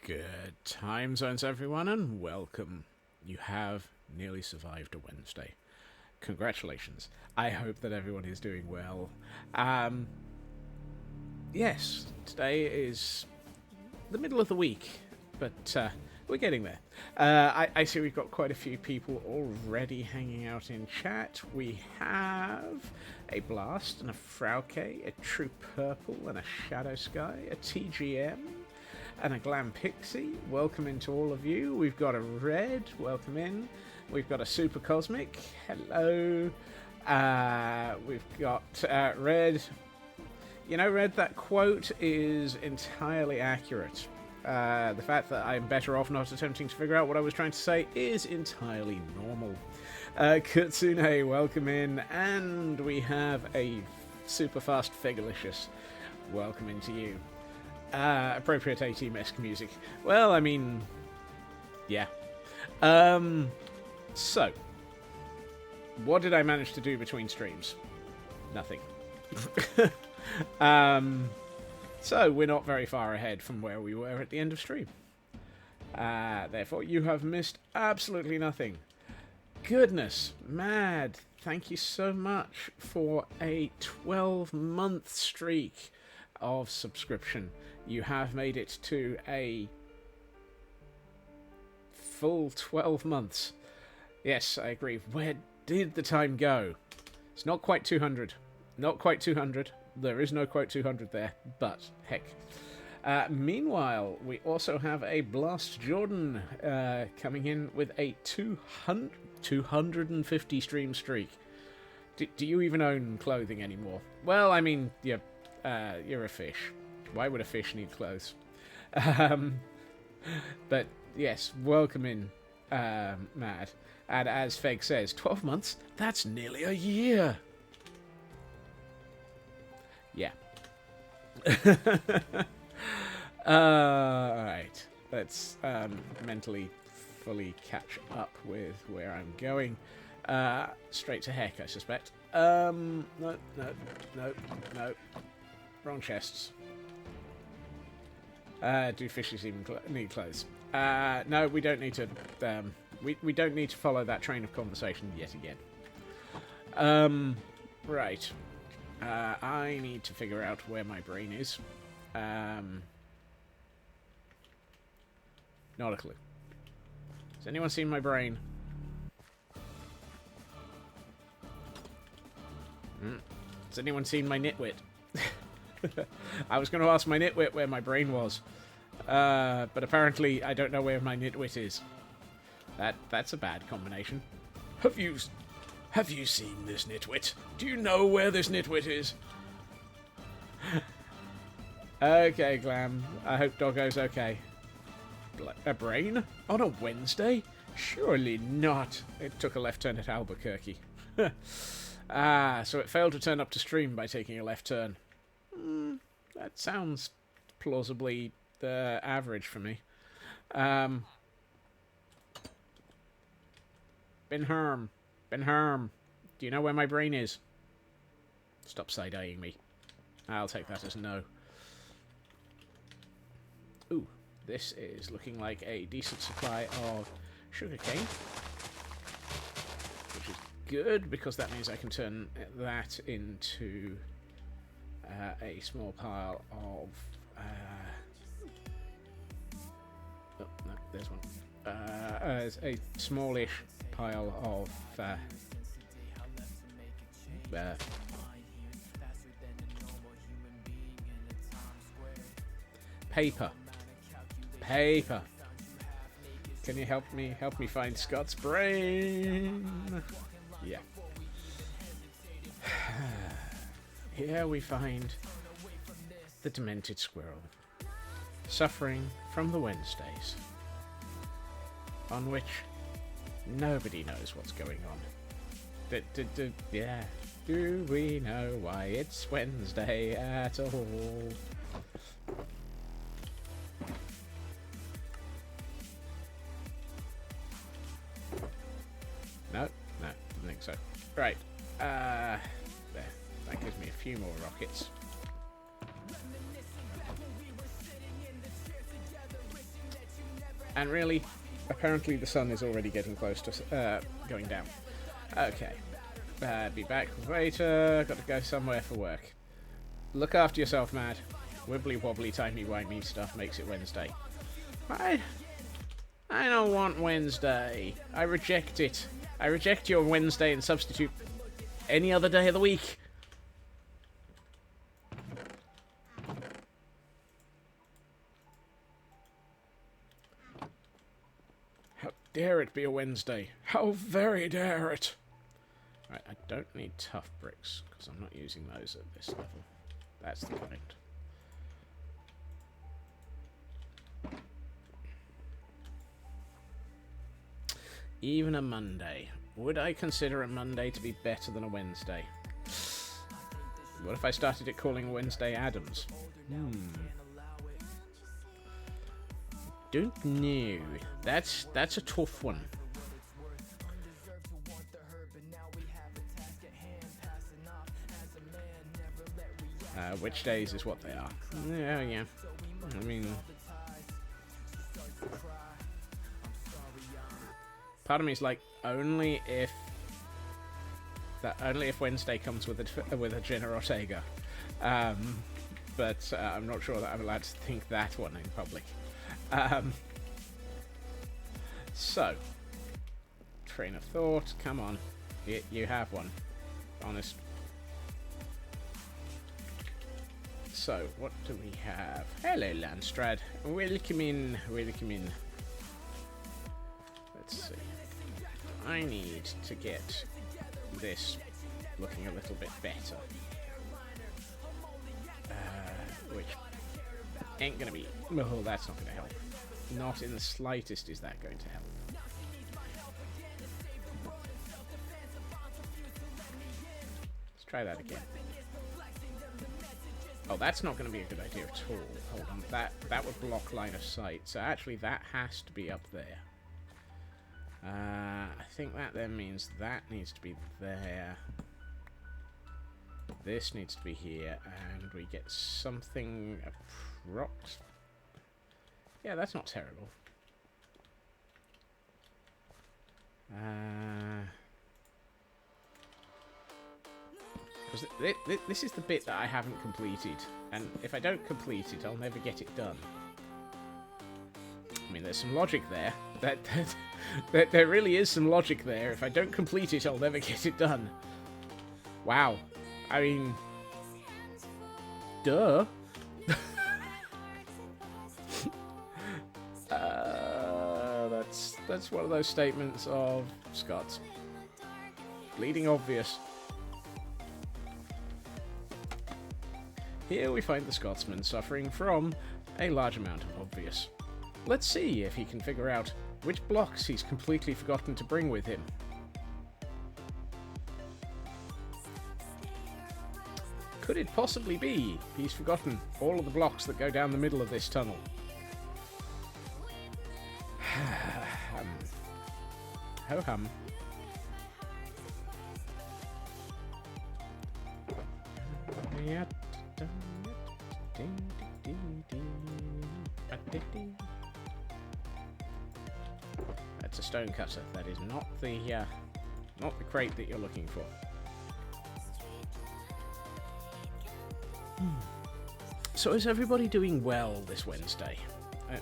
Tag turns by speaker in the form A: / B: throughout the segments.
A: Good time zones, everyone, and welcome. You have nearly survived a Wednesday. Congratulations. I hope that everyone is doing well. Yes, today is the middle of the week, but we're getting there. I see we've got quite a few people already hanging out in chat. We have a Blast and a Frauke, a True Purple and a Shadow Sky, a TGM, and a Glam Pixie. Welcome into all of you. We've got a Red. Welcome in. We've got a Super Cosmic. Hello. We've got Red. You know, Red, that quote is entirely accurate. The fact that I'm better off not attempting to figure out what I was trying to say is entirely normal. Kutsune, welcome in. And we have a super fast Figalicious. Welcome into you. Appropriate AT-esque music. Well, I mean, yeah. So, what did I manage to do between streams? Nothing. So, we're not very far ahead from where we were at the end of stream. Therefore, you have missed absolutely nothing. Goodness, Mad, thank you so much for a 12-month streak of subscription. You have made it to a full 12 months. Yes, I agree. Where did the time go? It's not quite 200. Not quite 200. There is no quote 200 there, but heck. Meanwhile, we also have a Blast Jordan coming in with a 250 stream streak. Do you even own clothing anymore? Well, I mean, you're a fish. Why would a fish need clothes? But yes, welcome in, Mad. And as Feg says, 12 months? That's nearly a year. Yeah. Alright. Let's mentally fully catch up with where I'm going. Straight to heck, I suspect. No. Wrong chests. Do fishes even need clothes? No, we don't need to. We don't need to follow that train of conversation yet again. Right. I need to figure out where my brain is. Not a clue. Has anyone seen my brain? Has anyone seen my nitwit? I was going to ask my nitwit where my brain was. But apparently I don't know where my nitwit is. That's a bad combination. Have you seen this nitwit? Do you know where this nitwit is? Okay, Glam. I hope Doggo's okay. A brain? On a Wednesday? Surely not. It took a left turn at Albuquerque. So it failed to turn up to stream by taking a left turn. That sounds plausibly average for me. Ben-Herm. Do you know where my brain is? Stop side-eyeing me. I'll take that as no. Ooh, this is looking like a decent supply of sugarcane. Which is good, because that means I can turn that into a small pile of... oh, no, there's one. A smallish pile of... paper. Can you help me find Scott's brain? Yeah. Here we find the demented squirrel, suffering from the Wednesdays, on which nobody knows what's going on. Yeah. Do we know why it's Wednesday at all? No, didn't think so. Right. There. That gives me a few more rockets. And really, apparently the sun is already getting close to going down. Okay. Be back later. Got to go somewhere for work. Look after yourself, Mad. Wibbly wobbly, timey wimey stuff makes it Wednesday. I don't want Wednesday. I reject it. I reject your Wednesday and substitute any other day of the week. How dare it be a Wednesday? How very dare it? Right, I don't need tough bricks, because I'm not using those at this level. That's the point. Even a Monday. Would I consider a Monday to be better than a Wednesday? What if I started it calling Wednesday Adams? Don't know. That's a tough one. Which days is what they are. Yeah. I mean, part of me is like, only if Wednesday comes with a Jenna Ortega, but I'm not sure that I'm allowed to think that one in public. So, train of thought. Come on, you have one. Honest. So, what do we have? Hello, Landstrad. Welcome in. Welcome in. Let's see. I need to get this looking a little bit better. Which ain't going to be... Oh, that's not going to help. Not in the slightest is that going to help. Let's try that again. Oh, that's not going to be a good idea at all. Hold on. That would block line of sight. So actually that has to be up there. I think that then means that needs to be there. This needs to be here. And we get something approx. Yeah, that's not terrible. This is the bit that I haven't completed, and if I don't complete it, I'll never get it done. I mean, there's some logic there. There really is some logic there. If I don't complete it, I'll never get it done. Wow. I mean... Duh. That's one of those statements of Scott's. Bleeding obvious. Here we find the Scotsman suffering from a large amount of obvious. Let's see if he can figure out which blocks he's completely forgotten to bring with him. Could it possibly be he's forgotten all of the blocks that go down the middle of this tunnel? Ho-hum. That's a stone cutter. That is not the crate that you're looking for. So is everybody doing well this Wednesday?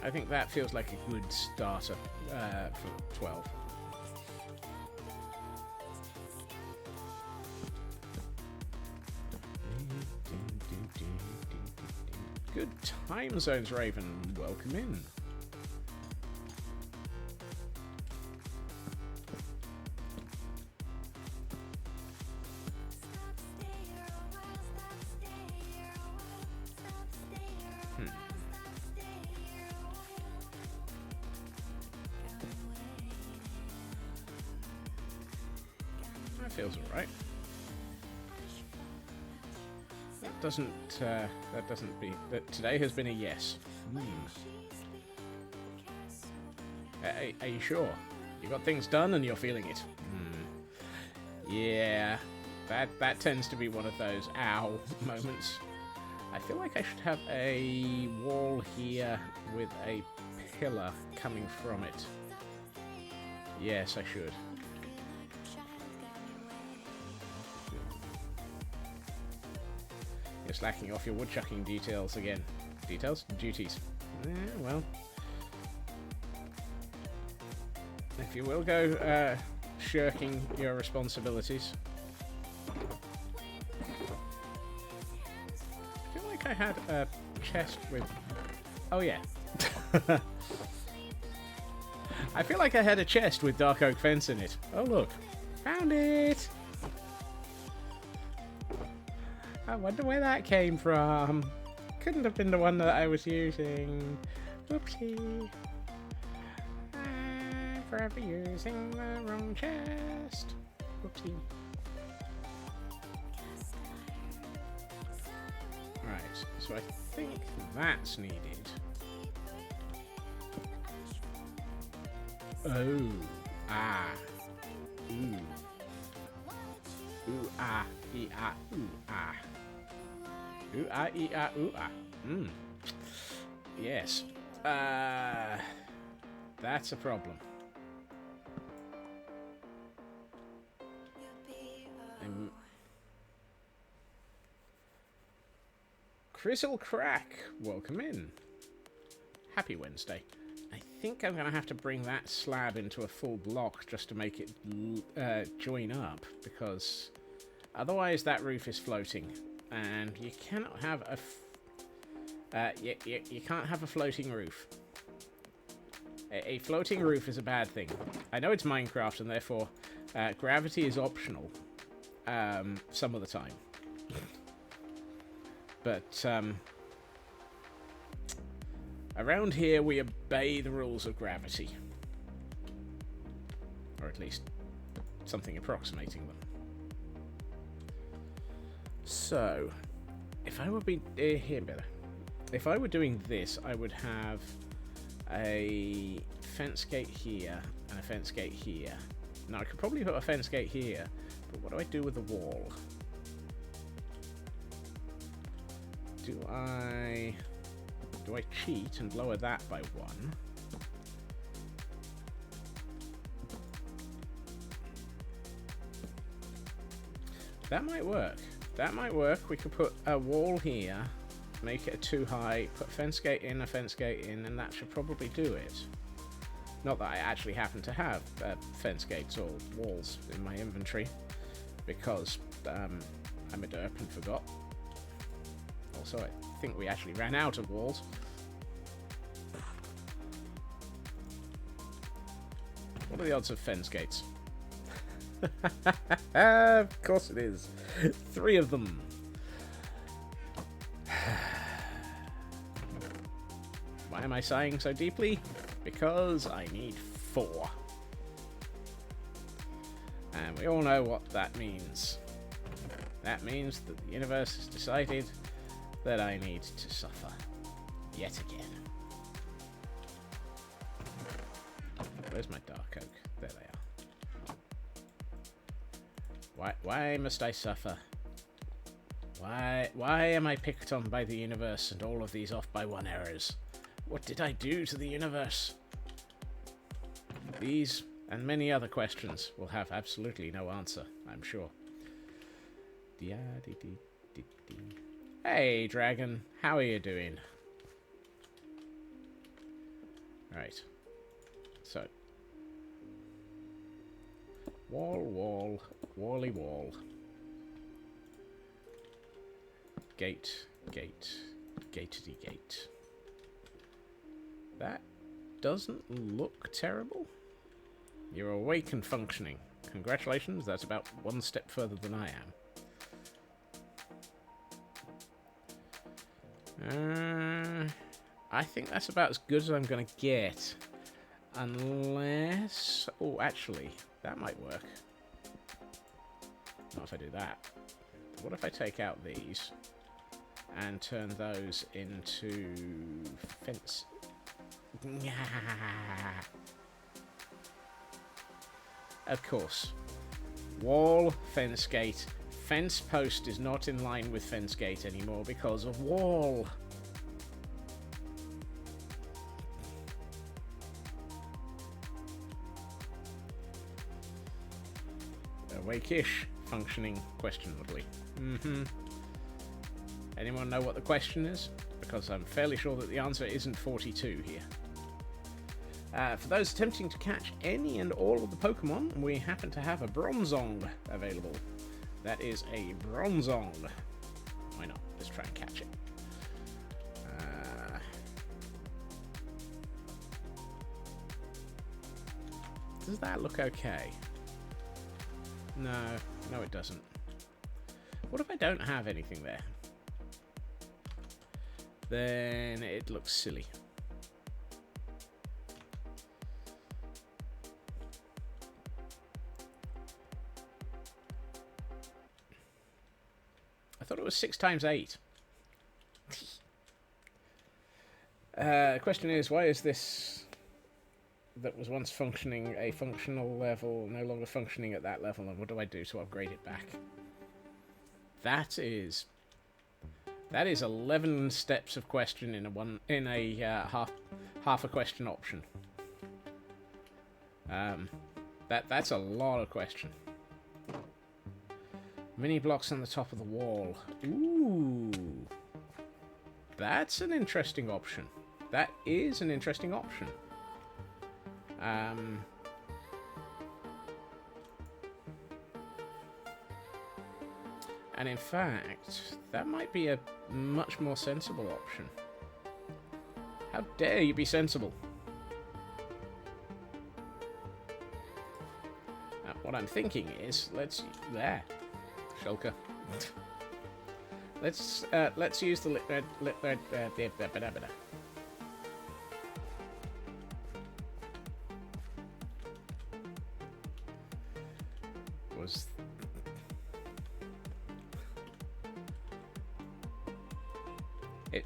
A: I think that feels like a good starter for 12. Good time zones, Raven. Welcome in. That feels alright. That doesn't be... That today has been a yes. Are you sure? You got things done and you're feeling it? Yeah, that tends to be one of those ow moments. I feel like I should have a wall here with a pillar coming from it. Yes, I should. You're slacking off your woodchucking details again. Details? Duties. Well. If you will go shirking your responsibilities. I feel like I had a chest with... Oh, yeah. I feel like I had a chest with dark oak fence in it. Oh, look. Found it! I wonder where that came from. Couldn't have been the one that I was using. Whoopsie. I'm forever using the wrong chest. Whoopsie. Right, so I think that's needed. Oh. Ah. Ooh. Ooh, ah, ee, ah, ooh, ah. Ooh, ah, ee, ah, ooh, ah. Mmm. Yes. That's a problem. Crizzle Crack, welcome in. Happy Wednesday. I think I'm going to have to bring that slab into a full block just to make it join up, because otherwise that roof is floating, and you cannot have a you can't have a floating roof. A floating roof is a bad thing. I know it's Minecraft, and therefore gravity is optional some of the time. But around here we obey the rules of gravity. Or at least something approximating them. So, if I were if I were doing this, I would have a fence gate here and a fence gate here. Now I could probably put a fence gate here, but what do I do with the wall? Do I cheat and lower that by 1? That might work. That might work. We could put a wall here, make it a 2 high, put a fence gate in, and that should probably do it. Not that I actually happen to have fence gates or walls in my inventory, because I'm a derp and forgot. Also, I think we actually ran out of walls. What are the odds of fence gates? Of course it is. 3 of them. Why am I sighing so deeply? Because I need 4. And we all know what that means. That means that the universe has decided that I need to suffer yet again. Where's my dark oak? There they are. Why must I suffer? Why am I picked on by the universe and all of these off by 1 errors? What did I do to the universe? These and many other questions will have absolutely no answer, I'm sure. Hey, dragon. How are you doing? Right. So. Wall, wally wall. Gate, gatedy gate. That doesn't look terrible. You're awake and functioning. Congratulations, that's about 1 step further than I am. I think that's about as good as I'm going to get. Unless... Oh, actually, that might work. Not if I do that. What if I take out these and turn those into fence? Of course. Wall, fence gate. Fence post is not in line with fence gate anymore because of wall. awake-ish, functioning questionably. Anyone know what the question is? Because I'm fairly sure that the answer isn't 42 here. For those attempting to catch any and all of the Pokemon, we happen to have a Bronzong available. That is a Bronzong. Why not? Let's try and catch it. Does that look okay? No, it doesn't. What if I don't have anything there? Then it looks silly. I thought it was 6 times 8. Question is, why is this that was once functioning a functional level no longer functioning at that level, and what do I do to upgrade it back? That is 11 steps of question in a half a question option. That's a lot of question. Mini blocks on the top of the wall. Ooh, that's an interesting option. That is an interesting option. And in fact, that might be a much more sensible option. How dare you be sensible? What I'm thinking is, Shulker. Let's use the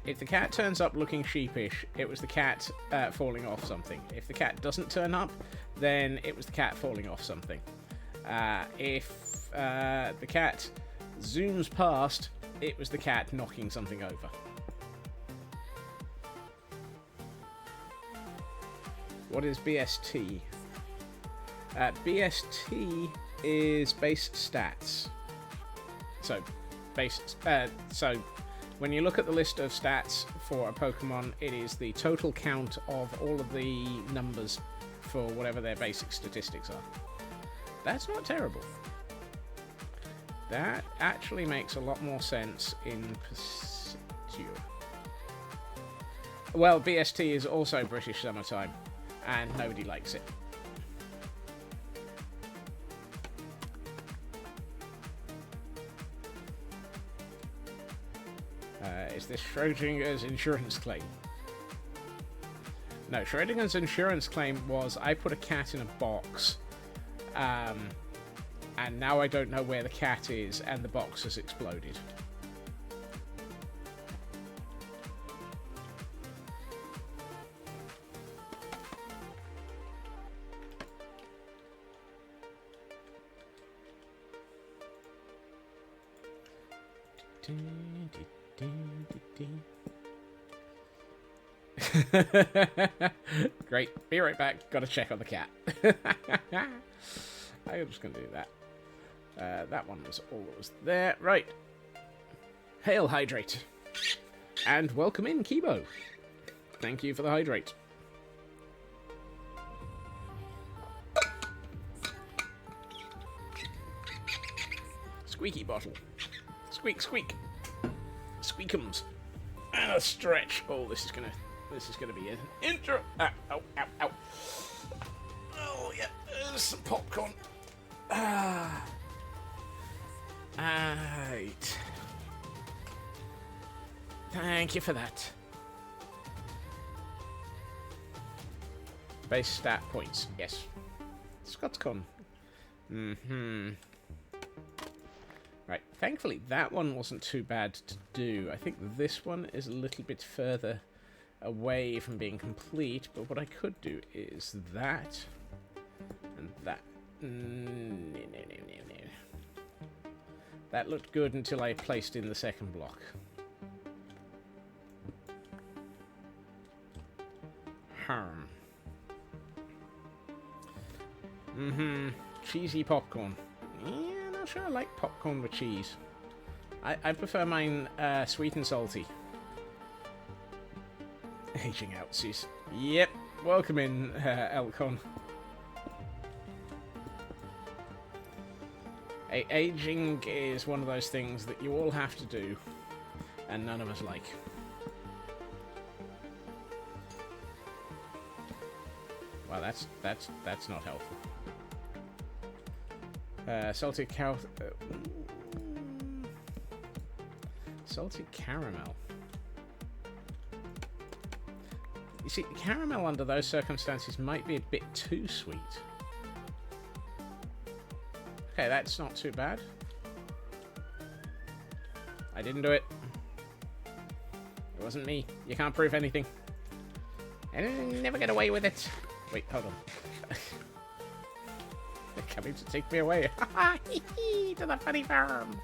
A: If the cat turns up looking sheepish, it was the cat falling off something. If the cat doesn't turn up, then it was the cat falling off something. If the cat zooms past, it was the cat knocking something over. What is BST? BST is base stats. So when you look at the list of stats for a Pokemon, it is the total count of all of the numbers for whatever their basic statistics are. That's not terrible. That actually makes a lot more sense in Pursuit. Well, BST is also British Summertime, and nobody likes it. Is this Schrodinger's insurance claim? No, Schrodinger's insurance claim was, I put a cat in a box, and now I don't know where the cat is, and the box has exploded. Great. Be right back. Gotta check on the cat. I'm just gonna do that. That one was all that was there. Right. Hail, Hydrate. And welcome in, Kibo. Thank you for the Hydrate. Squeaky bottle. Squeak, squeak. Squeakums. And a stretch. Oh, this is gonna be an intro. Ow, ow, ow. Oh, yeah. There's some popcorn. Right. Thank you for that. Base stat points. Yes. ScotsCon. Right. Thankfully, that one wasn't too bad to do. I think this one is a little bit further away from being complete, but what I could do is that and that. No. That looked good until I placed in the second block. Cheesy popcorn. Yeah, sure I like popcorn with cheese. I prefer mine sweet and salty. Aging outsies. Yep. Welcome in, Elcon. Aging is one of those things that you all have to do, and none of us like. Well, that's not helpful. Salted cow. Salted caramel. You see, caramel under those circumstances might be a bit too sweet. Okay, that's not too bad. I didn't do it. It wasn't me. You can't prove anything. And never get away with it. Wait, hold on. They're coming to take me away. To the funny farm.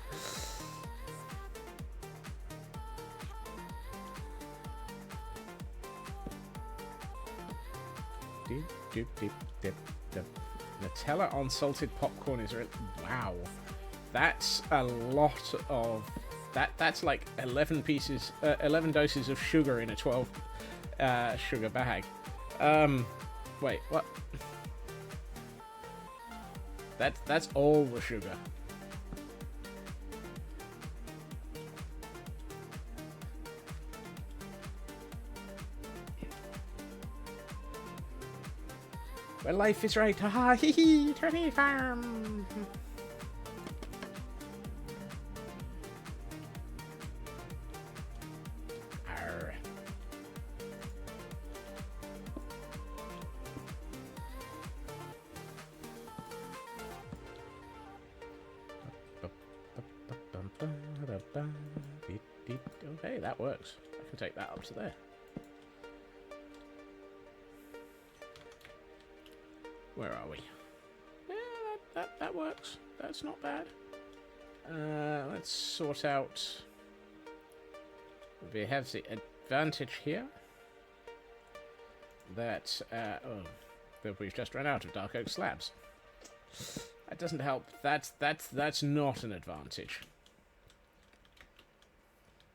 A: Dip, dip, dip, dip. Nutella on salted popcorn is really... Wow. That's a lot of... That's like 11 pieces... 11 doses of sugar in a 12 sugar bag. Wait, what? That's all the sugar. Well, life is right. Ha hee hee. Turkey farm. Arr. Okay, that works. I can take that up to there. Where are we? Yeah, that works. That's not bad. Let's sort out... We have the advantage here that that we've just run out of dark oak slabs. That doesn't help. That's not an advantage.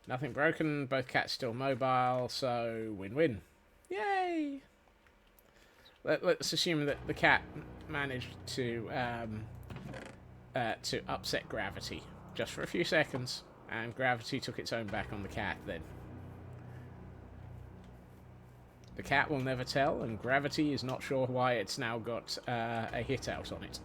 A: Nothing broken. Both cats still mobile, so win-win. Yay! Let's assume that the cat managed to upset gravity just for a few seconds, and gravity took its own back on the cat. Then the cat will never tell, and gravity is not sure why it's now got a hit out on it.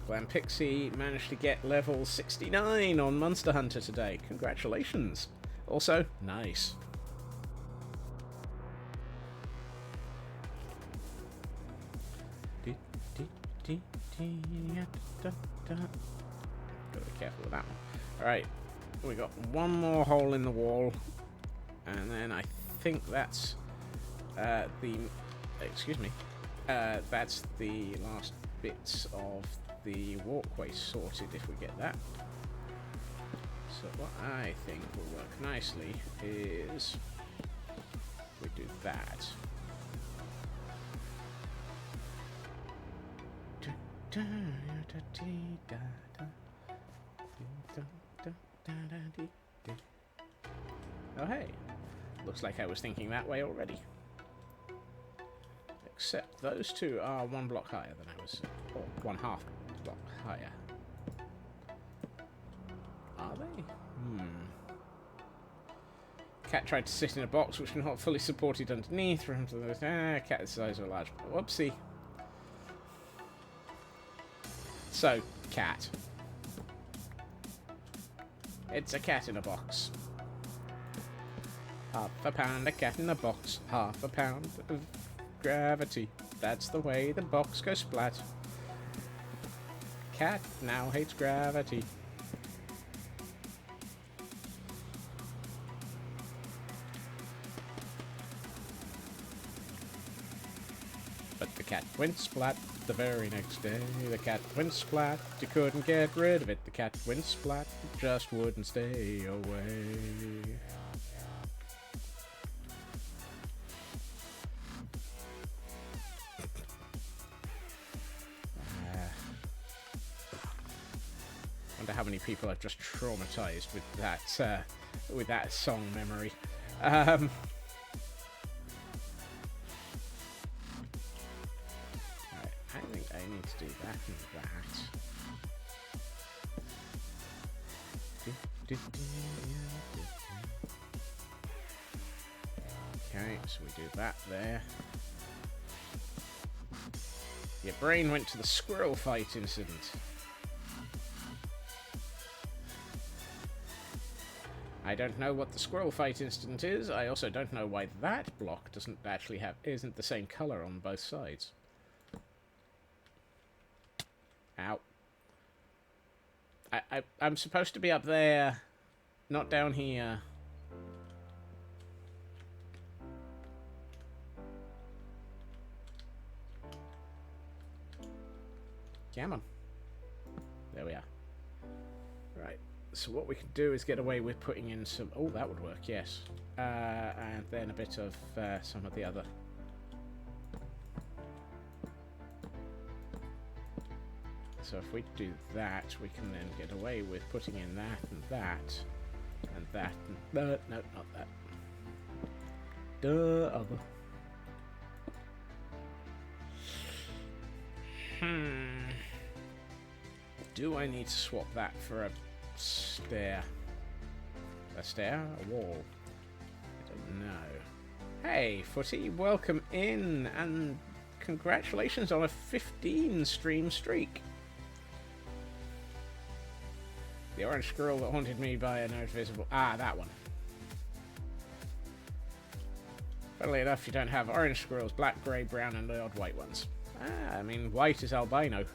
A: Glam Pixie managed to get level 69 on Monster Hunter today. Congratulations. Also, nice. Gotta be careful with that one. Alright, we got one more hole in the wall, and then I think that's excuse me, that's the last bits of the walkway sorted if we get that. So what I think will work nicely is we do that. Oh hey, looks like I was thinking that way already. Except those two are one block higher than I was, or 1/2 block higher. Are they? Cat tried to sit in a box which was not fully supported underneath. Cat the size of a large... Whoopsie. So, cat. It's a cat in a box. £1 pound, a cat in a box. £1/2 pound of gravity. That's the way the box goes splat. Cat now hates gravity. But the cat went splat the very next day. The cat went splat, you couldn't get rid of it. The cat went splat, it just wouldn't stay away. Wonder how many people I've just traumatized with that song memory. I think I need to do that and that. Okay, so we do that there. Your brain went to the squirrel fight incident. I don't know what the squirrel fight incident is. I also don't know why that block isn't the same color on both sides. Ow. I'm supposed to be up there, not down here. Come on. There we are. Right. So what we can do is get away with putting in some... Oh, that would work, yes. And then a bit of some of the other... So if we do that, we can then get away with putting in that and that. And that and... No, not that. The other. Do I need to swap that for a stair? A stair? A wall? I don't know. Hey, Footy, welcome in, and congratulations on a 15 stream streak. The orange squirrel that haunted me by a nose visible... Ah, that one. Funnily enough, you don't have orange squirrels, black, grey, brown, and the odd white ones. Ah, I mean, white is albino.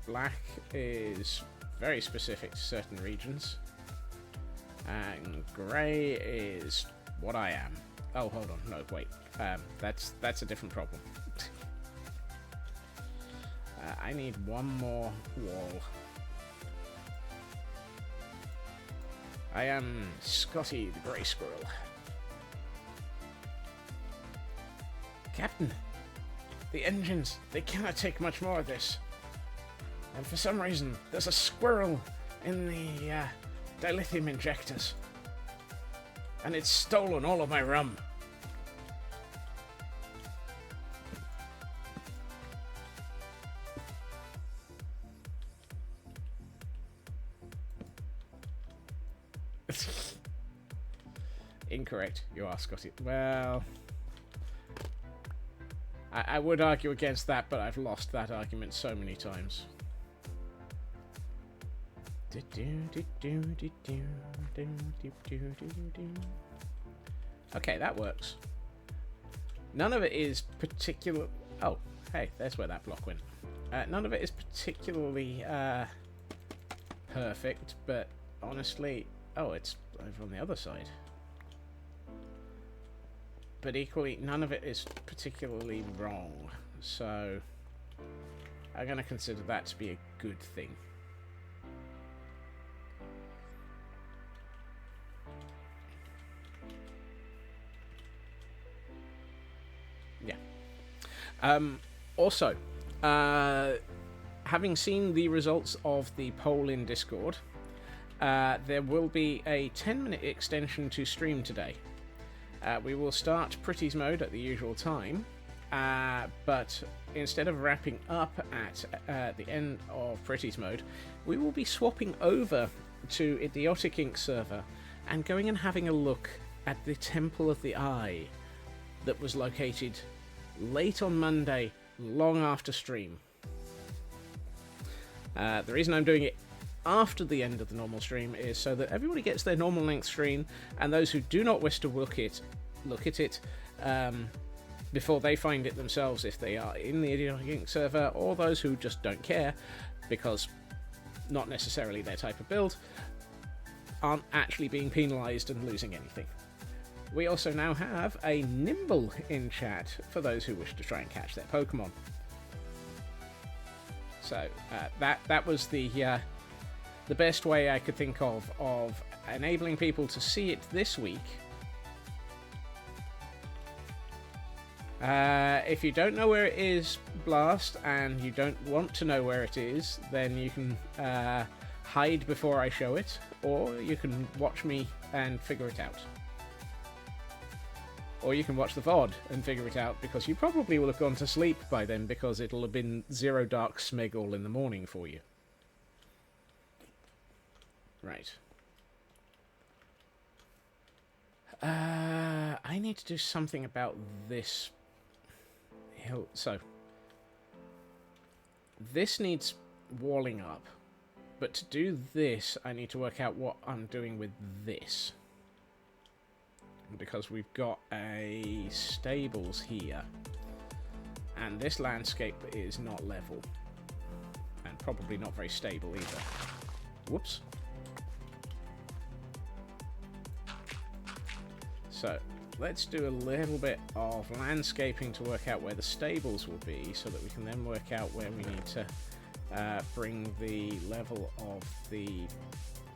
A: Black is very specific to certain regions. And grey is what I am. Oh, hold on. No, wait. That's a different problem. I need one more wall. I am Scotty the Grey Squirrel. Captain, the engines, they cannot take much more of this. And for some reason, there's a squirrel in the dilithium injectors. And it's stolen all of my rum. Incorrect. You are Scotty. Well... I would argue against that, but I've lost that argument so many times. Okay, that works. None of it is particular... Oh, hey, there's where that block went. None of it is particularly perfect, but honestly... Oh, it's over on the other side. But equally, none of it is particularly wrong. So, I'm going to consider that to be a good thing. Yeah. Also, having seen the results of the poll in Discord, there will be a 10-minute extension to stream today. We will start Pretty's mode at the usual time, but instead of wrapping up at the end of Pretty's mode, we will be swapping over to Idiotic Inc. server and going and having a look at the Temple of the Eye that was located late on Monday, long after stream. The reason I'm doing it after the end of the normal stream is so that everybody gets their normal length stream, and those who do not wish to look at it before they find it themselves if they are in the Idiotic Inc. server, or those who just don't care because not necessarily their type of build, aren't actually being penalised and losing anything. We also now have a Nimble in chat for those who wish to try and catch their Pokemon. So that was the best way I could think of enabling people to see it this week. If you don't know where it is, Blast, and you don't want to know where it is, then you can hide before I show it, or you can watch me and figure it out. Or you can watch the VOD and figure it out, because you probably will have gone to sleep by then, because it'll have been Zero Dark Smiggle in the morning for you. Right. I need to do something about this hill. So, this needs walling up. But to do this, I need to work out what I'm doing with this. Because we've got a stables here. And this landscape is not level. And probably not very stable either. Whoops. So, let's do a little bit of landscaping to work out where the stables will be, so that we can then work out where we need to bring the level of the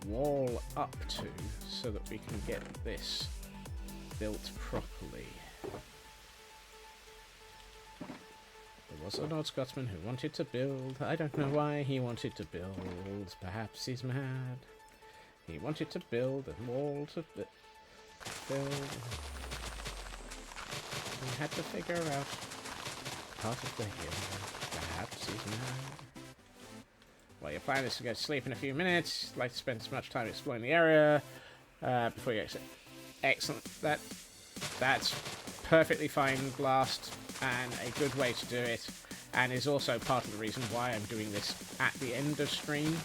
A: wall up to, so that we can get this built properly. There was an odd Scotsman who wanted to build. I don't know why he wanted to build. Perhaps he's mad. He wanted to build a wall to build. We had to figure out part of the hill. Perhaps he's mad. Well, your plan is to go to sleep in a few minutes. Like to spend as much time exploring the area before you exit. Excellent. That's perfectly fine, Blast, and a good way to do it, and is also part of the reason why I'm doing this at the end of stream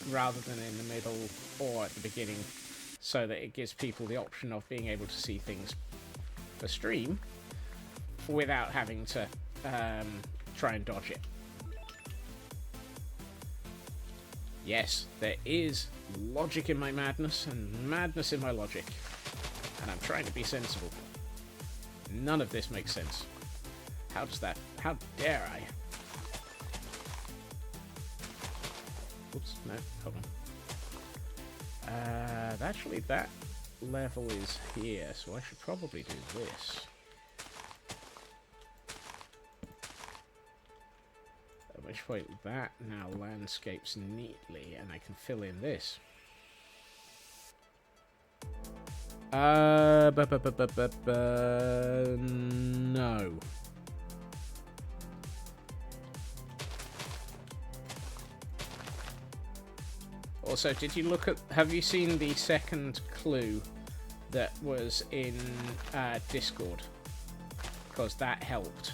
A: rather than in the middle or at the beginning, so that it gives people the option of being able to see things for stream without having to try and dodge it. Yes, there is logic in my madness and madness in my logic. And I'm trying to be sensible. None of this makes sense. How dare I? Oops, no, hold on. Actually, that level is here, so I should probably do this. At which point, that now landscapes neatly, and I can fill in this. No. Also, did you look at... Have you seen the second clue that was in Discord? Because that helped.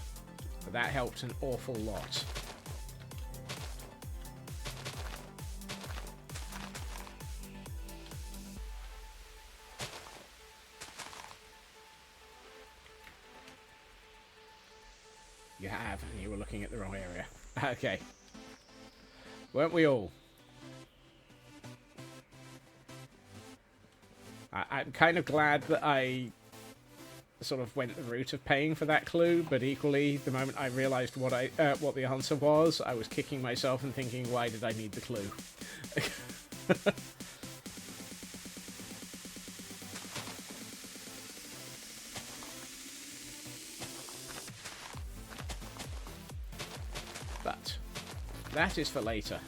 A: That helped an awful lot. You have, and you were looking at the wrong area. Okay. Weren't we all? I'm kind of glad that I sort of went the route of paying for that clue, but equally, the moment I realised what the answer was, I was kicking myself and thinking, why did I need the clue? But that is for later.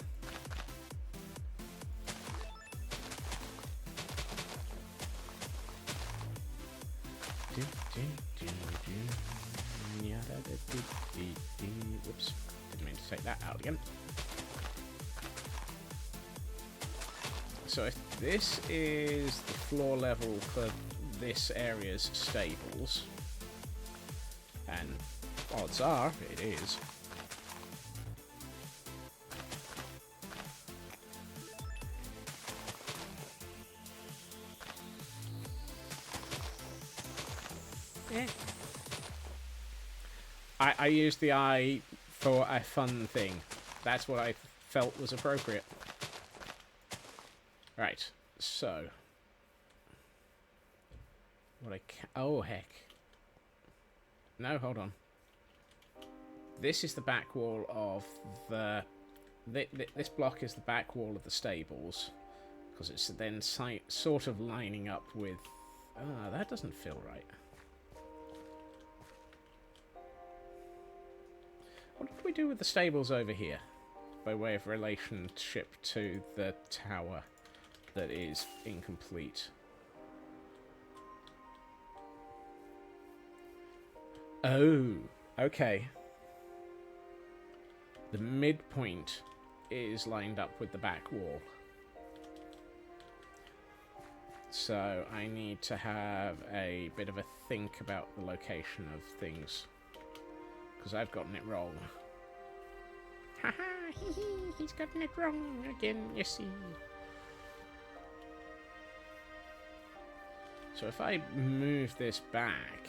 A: Whoops, didn't mean to take that out again. So if this is the floor level for this area's stables, and odds are it is, I used the eye for a fun thing. That's what I felt was appropriate. Right, so What I can... Oh, heck. No, hold on. This is the back wall of the... This block is the back wall of the stables. Because it's then sort of lining up with... Ah, that doesn't feel right. What did we do with the stables over here? By way of relationship to the tower that is incomplete. Oh, okay. The midpoint is lined up with the back wall. So I need to have a bit of a think about the location of things. Because I've gotten it wrong. Haha, he's gotten it wrong again, you see. So if I move this back,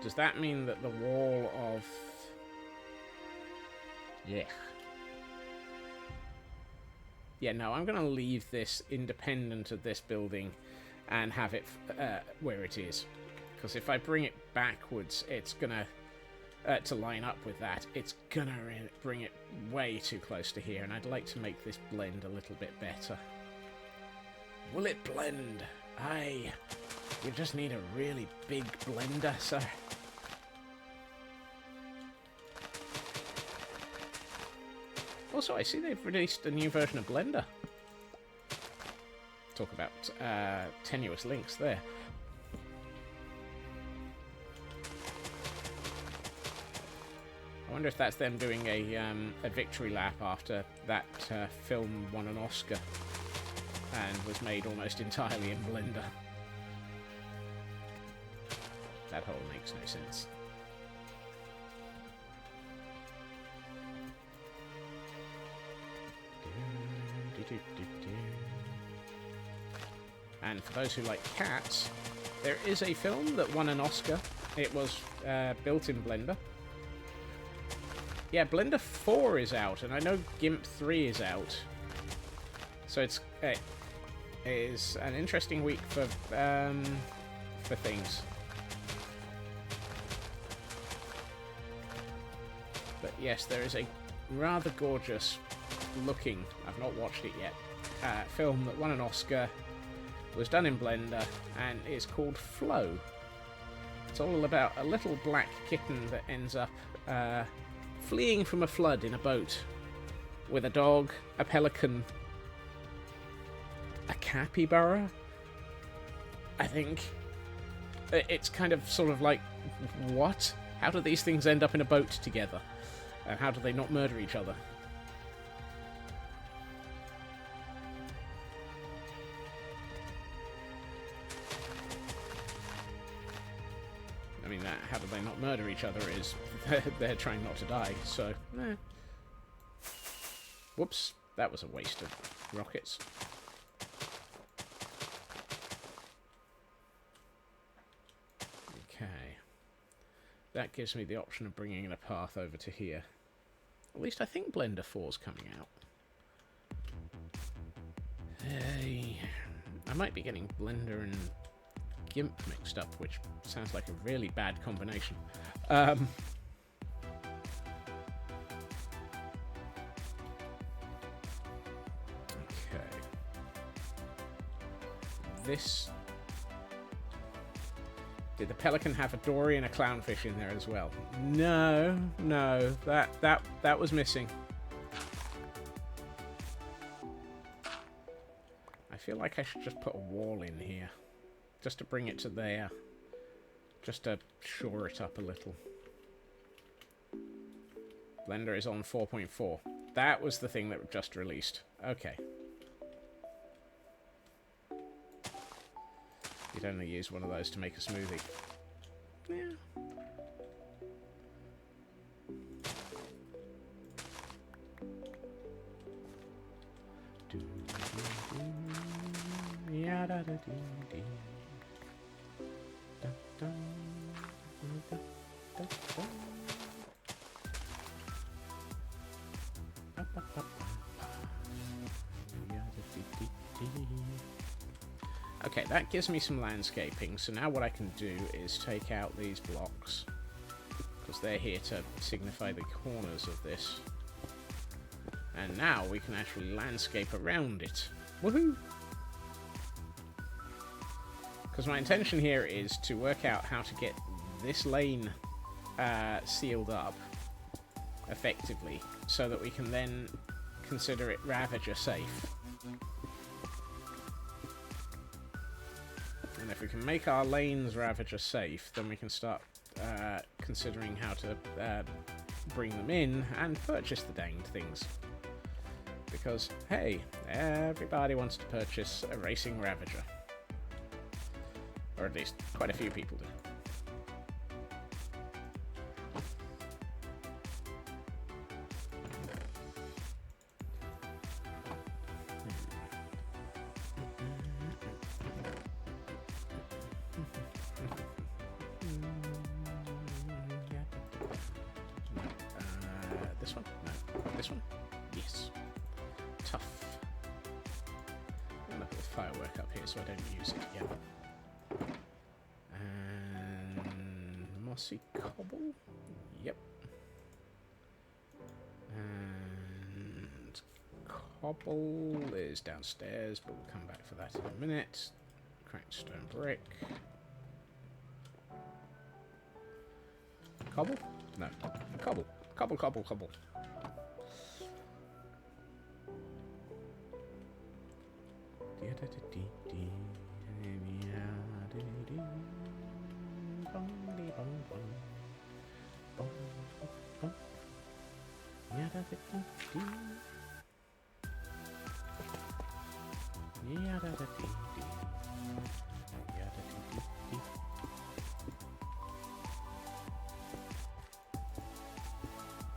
A: does that mean that the wall of... Yeah. Yeah, no, I'm going to leave this independent of this building and have it where it is. Because if I bring it backwards, it's going to line up with that, it's going to bring it way too close to here, and I'd like to make this blend a little bit better. Will it blend? Aye. You just need a really big blender, sir. Also, I see they've released a new version of Blender. Talk about tenuous links there. I wonder if that's them doing a victory lap after that film won an Oscar and was made almost entirely in Blender. That whole makes no sense. And for those who like cats, there is a film that won an Oscar. It was built in Blender. Yeah, Blender 4 is out, and I know GIMP 3 is out. So it is an interesting week for things. But yes, there is a rather gorgeous looking, I've not watched it yet, film that won an Oscar, was done in Blender, and is called Flow. It's all about a little black kitten that ends up fleeing from a flood in a boat with a dog, a pelican, a capybara, I think. It's kind of sort of like, what? How do these things end up in a boat together? And how do they not murder each other? I mean, how do they not murder each other is they're trying not to die, so... Whoops, that was a waste of rockets. Okay. That gives me the option of bringing in a path over to here. At least I think Blender 4's coming out. Hey, I might be getting Blender and GIMP mixed up, which sounds like a really bad combination. Okay. This... Did the pelican have a dory and a clownfish in there as well? No, no, that was missing. I feel like I should just put a wall in here. Just to bring it to there. Just to shore it up a little. Blender is on 4.4. That was the thing that just released. Okay. You'd only use one of those to make a smoothie. Yeah. Okay, that gives me some landscaping. So now what I can do is take out these blocks, because they're here to signify the corners of this. And now we can actually landscape around it. Woohoo! Because my intention here is to work out how to get this lane sealed up effectively, so that we can then consider it Ravager safe. And if we can make our lanes Ravager safe, then we can start considering how to bring them in and purchase the danged things. Because, hey, everybody wants to purchase a racing Ravager. Or at least quite a few people do. This one? No. This one? Yes. Tough. I'm going to put the firework up here so I don't use it yet. And mossy cobble? Yep. And cobble is downstairs, but we'll come back for that in a minute. Cracked stone brick. Cobble? No. Cobble. Cobble, cobble, cobble.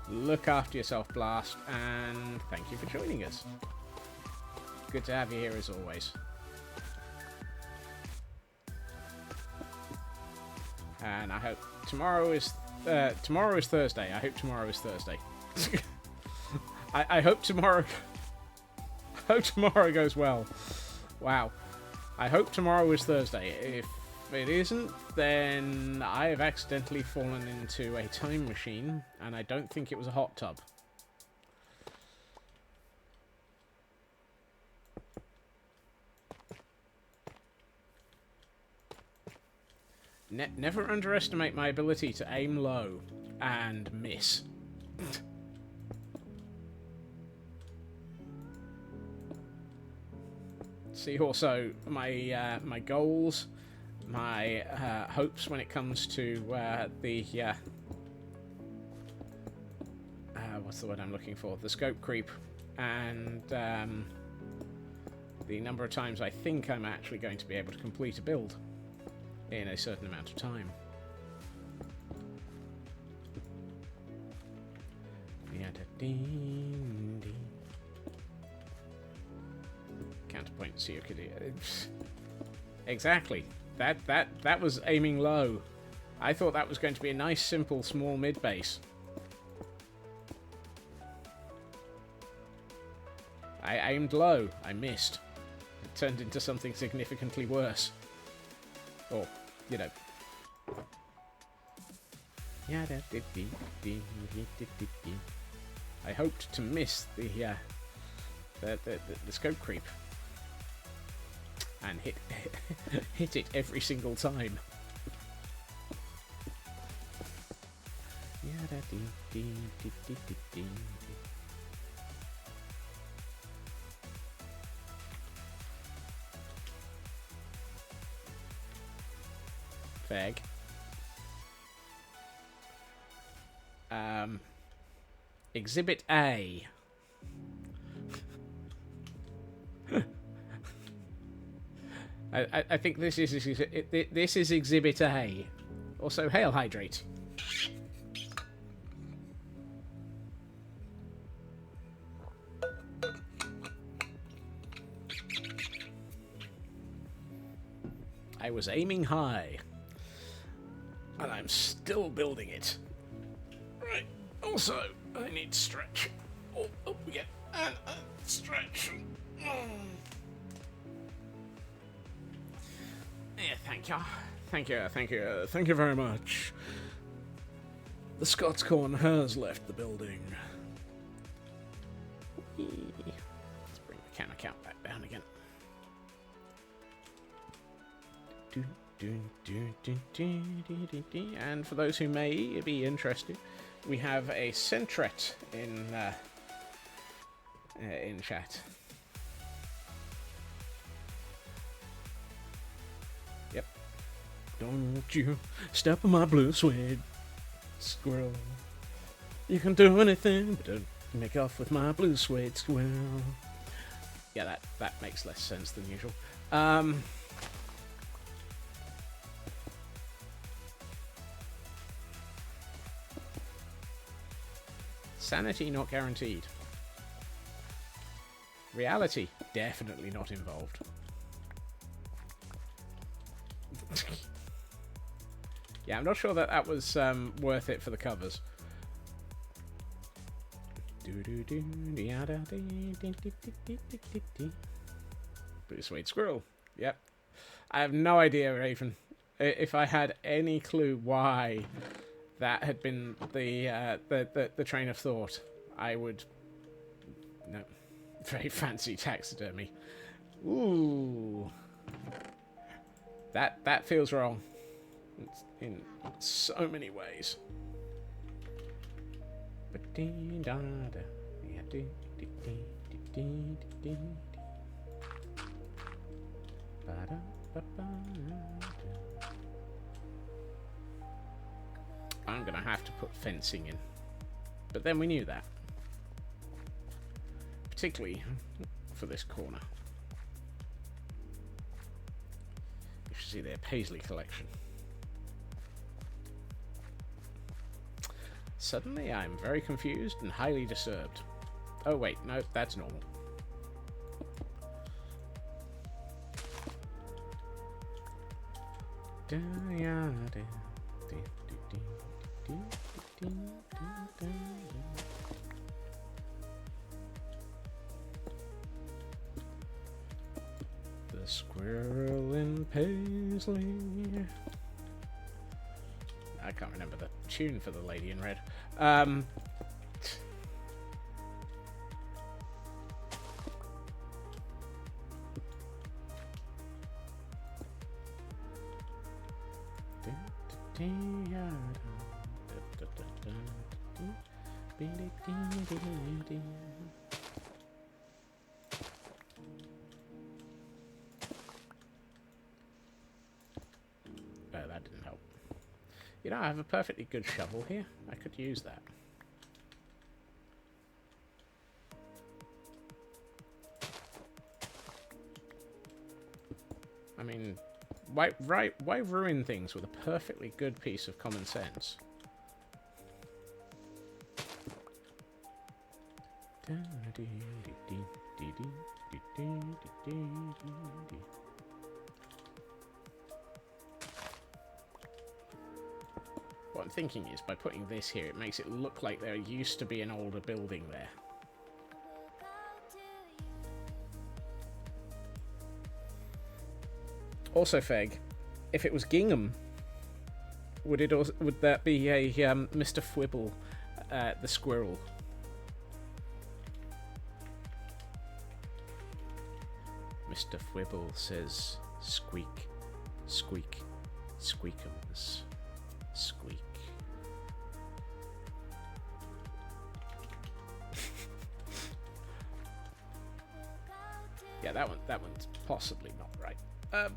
A: Look after yourself, Blast, and thank you for joining us. Good to have you here as always. And I hope tomorrow is Thursday. I hope tomorrow is Thursday. I hope tomorrow. I hope tomorrow goes well. Wow. I hope tomorrow is Thursday. If it isn't, then I have accidentally fallen into a time machine, and I don't think it was a hot tub. Never underestimate my ability to aim low and miss. See also my my goals, my hopes when it comes to the what's the word I'm looking for? The scope creep, and the number of times I think I'm actually going to be able to complete a build in a certain amount of time. Counterpoint, see you could. Exactly. That was aiming low. I thought that was going to be a nice, simple, small mid base. I aimed low. I missed. It turned into something significantly worse. Or, you know. I hoped to miss the scope creep. And hit it every single time. Fag. Exhibit A. I think this is Exhibit A. Also, hail hydrate. I was aiming high, and I'm still building it. Right. Also, I need to stretch. Oh, we get and stretch. Yeah, thank you. Thank you, thank you, thank you very much. The Scots Corn has left the building. Let's bring the camera count back down again. And for those who may be interested, we have a Centret in chat. Yep. Don't you step on my blue suede squirrel. You can do anything but don't make off with my blue suede squirrel. Yeah, that makes less sense than usual. Sanity not guaranteed. Reality definitely not involved. Yeah, I'm not sure that was worth it for the covers. Blue suede squirrel. Yep. I have no idea, Raven. If I had any clue why that had been the train of thought, I would... No. Very fancy taxidermy. Ooh. That feels wrong. It's in so many ways. I'm gonna have to put fencing in, but then we knew that, particularly for this corner. You should see their Paisley collection. Suddenly I'm very confused and highly disturbed. Oh wait, no, that's normal. The squirrel in Paisley. I can't remember the tune for the lady in red. Oh, that didn't help. You know, I have a perfectly good shovel here. I could use that. I mean, why ruin things with a perfectly good piece of common sense? What I'm thinking is, by putting this here, it makes it look like there used to be an older building there. Also, Feg, if it was Gingham, would that be a Mr. Fwibble, the squirrel? Mr. Fwibble says, squeak, squeak, squeakums, squeak. Yeah, that one's possibly not right. That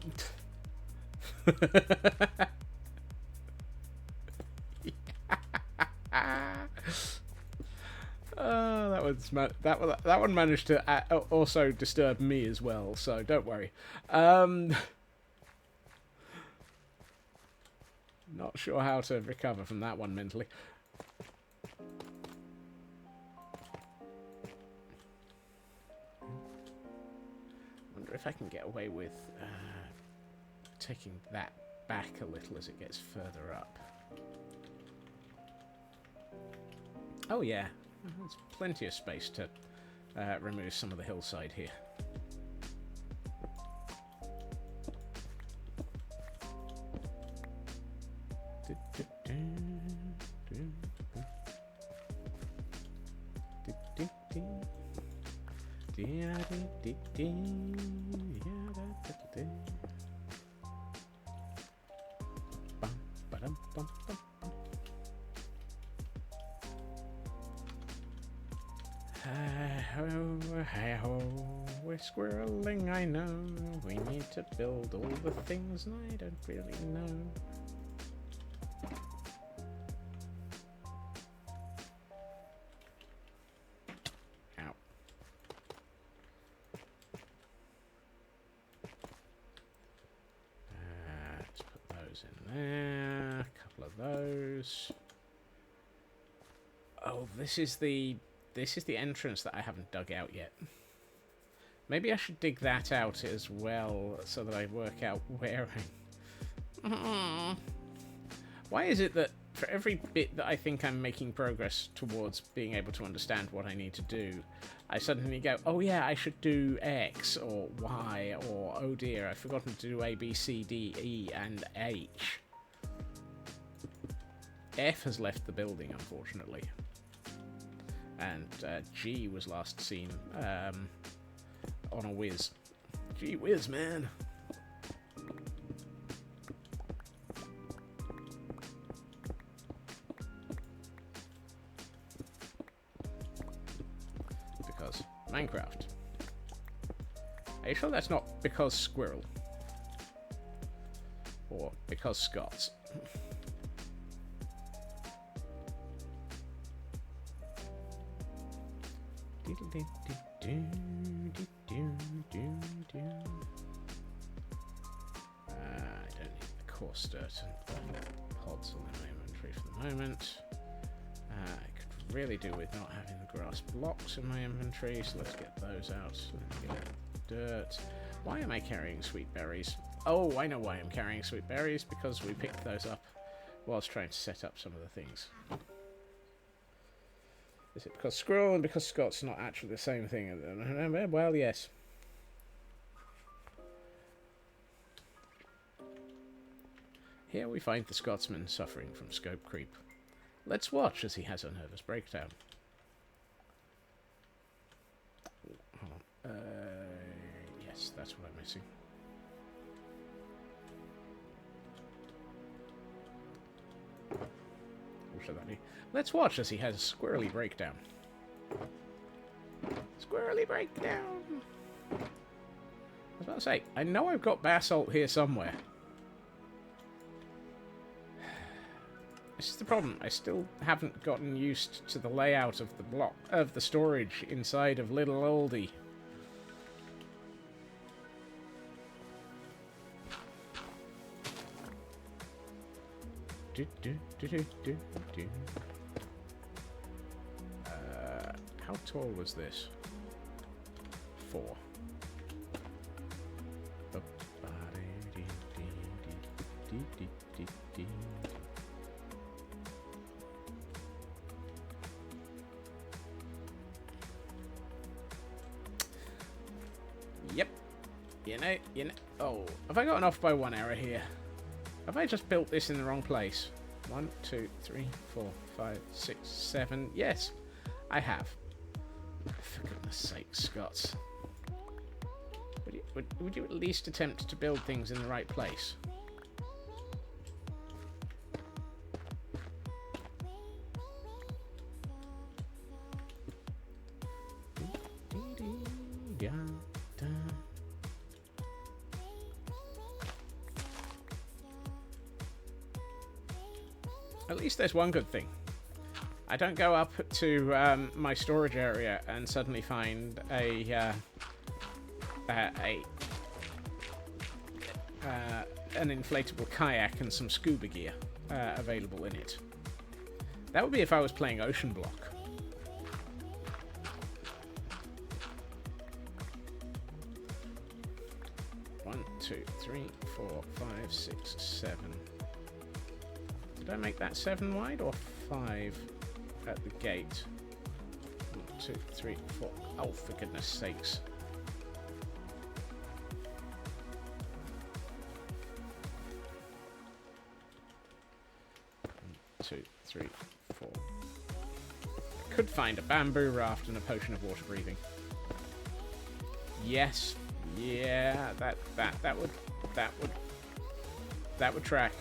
A: one managed to also disturb me as well, so don't worry. Not sure how to recover from that one mentally. Wonder if I can get away with taking that back a little as it gets further up. Oh yeah, there's plenty of space to remove some of the hillside here. Hi-ho, we're squirreling, I know. We need to build all the things I don't really know. Ow. Let's put those in there. A couple of those. Oh, this is the entrance that I haven't dug out yet. Maybe I should dig that out as well so that I work out where I... Why is it that for every bit that I think I'm making progress towards being able to understand what I need to do, I suddenly go, oh yeah, I should do X or Y, or oh dear, I've forgotten to do A, B, C, D, E, and H. F has left the building, unfortunately. And G was last seen on a whiz. Gee whiz, man. Because Minecraft. Are you sure that's not because squirrel? Or because Scots? I don't need the coarse dirt and pods in my inventory for the moment. I could really do with not having the grass blocks in my inventory, so let's get those out. Let's get dirt. Why am I carrying sweet berries? Oh, I know why I'm carrying sweet berries, because we picked those up whilst trying to set up some of the things. Is it because squirrel and because Scots are not actually the same thing? Well, yes. Here we find the Scotsman suffering from scope creep. Let's watch as he has a nervous breakdown. Hold on. Yes, that's what I'm missing. Or should that be? Let's watch as he has a squirrely breakdown. Squirrely breakdown! I was about to say, I know I've got basalt here somewhere. This is the problem. I still haven't gotten used to the layout of the block of the storage inside of Little Oldie. How tall was this? 4. Yep. You know. Oh, have I gotten off by one error here? Have I just built this in the wrong place? 1, 2, 3, 4, 5, 6, 7. Yes, I have. For goodness sake, Scots. Would you at least attempt to build things in the right place? At least there's one good thing. I don't go up to my storage area and suddenly find an inflatable kayak and some scuba gear available in it. That would be if I was playing Ocean Block. One, 2, 3, 4, 5, 6, 7. Did I make that 7 wide or 5 at the gate? 1, 2, 3, 4. Oh, for goodness sakes. 1, 2, 3, 4. I could find a bamboo raft and a potion of water breathing. Yes. Yeah, that would track.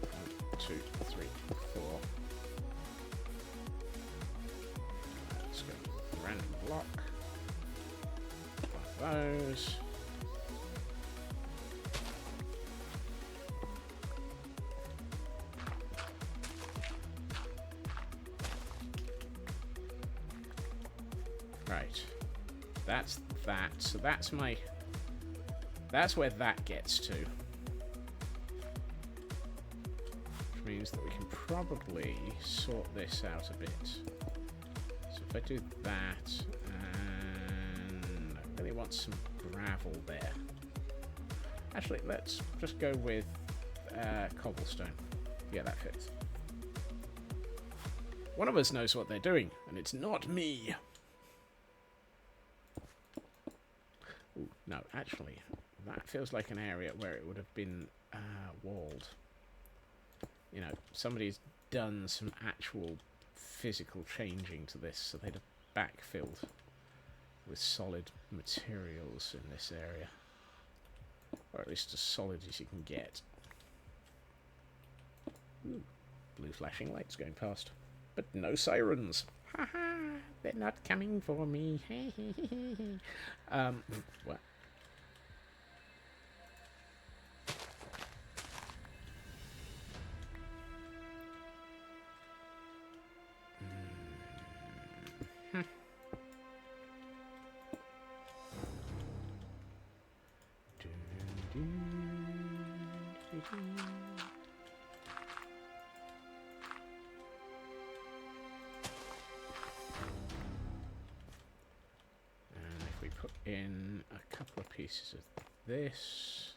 A: One, two, three, four. Let's go random block. One of those. Right. That's that. So that's my... That's where that gets to. Which means that we can probably sort this out a bit. So if I do that, and I really want some gravel there. Actually, let's just go with cobblestone. Yeah, that fits. One of us knows what they're doing, and it's not me. Ooh, no, actually, that feels like an area where it would have been walled. You know, somebody's done some actual physical changing to this, so they'd have backfilled with solid materials in this area. Or at least as solid as you can get. Ooh, blue flashing lights going past. But no sirens. Haha, they're not coming for me. What? And if we put in a couple of pieces of this,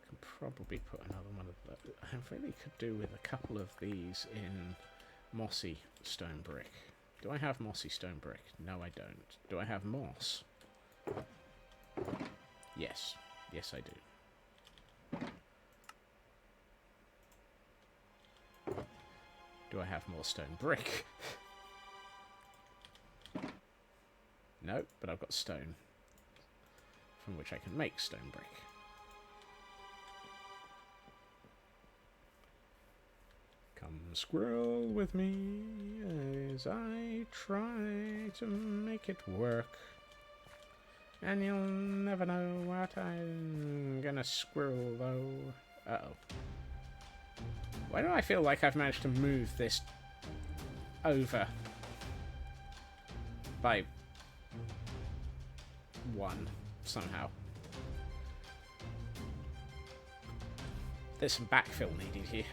A: can probably put another one of that. I really could do with a couple of these in mossy stone brick. Do I have mossy stone brick? No, I don't. Do I have moss? Yes. Yes, I do. Do I have more stone brick? No, but I've got stone from which I can make stone brick. Come squirrel with me as I try to make it work. And you'll never know what I'm gonna squirrel though. Uh-oh. Why do I feel like I've managed to move this over by one somehow? There's some backfill needed here.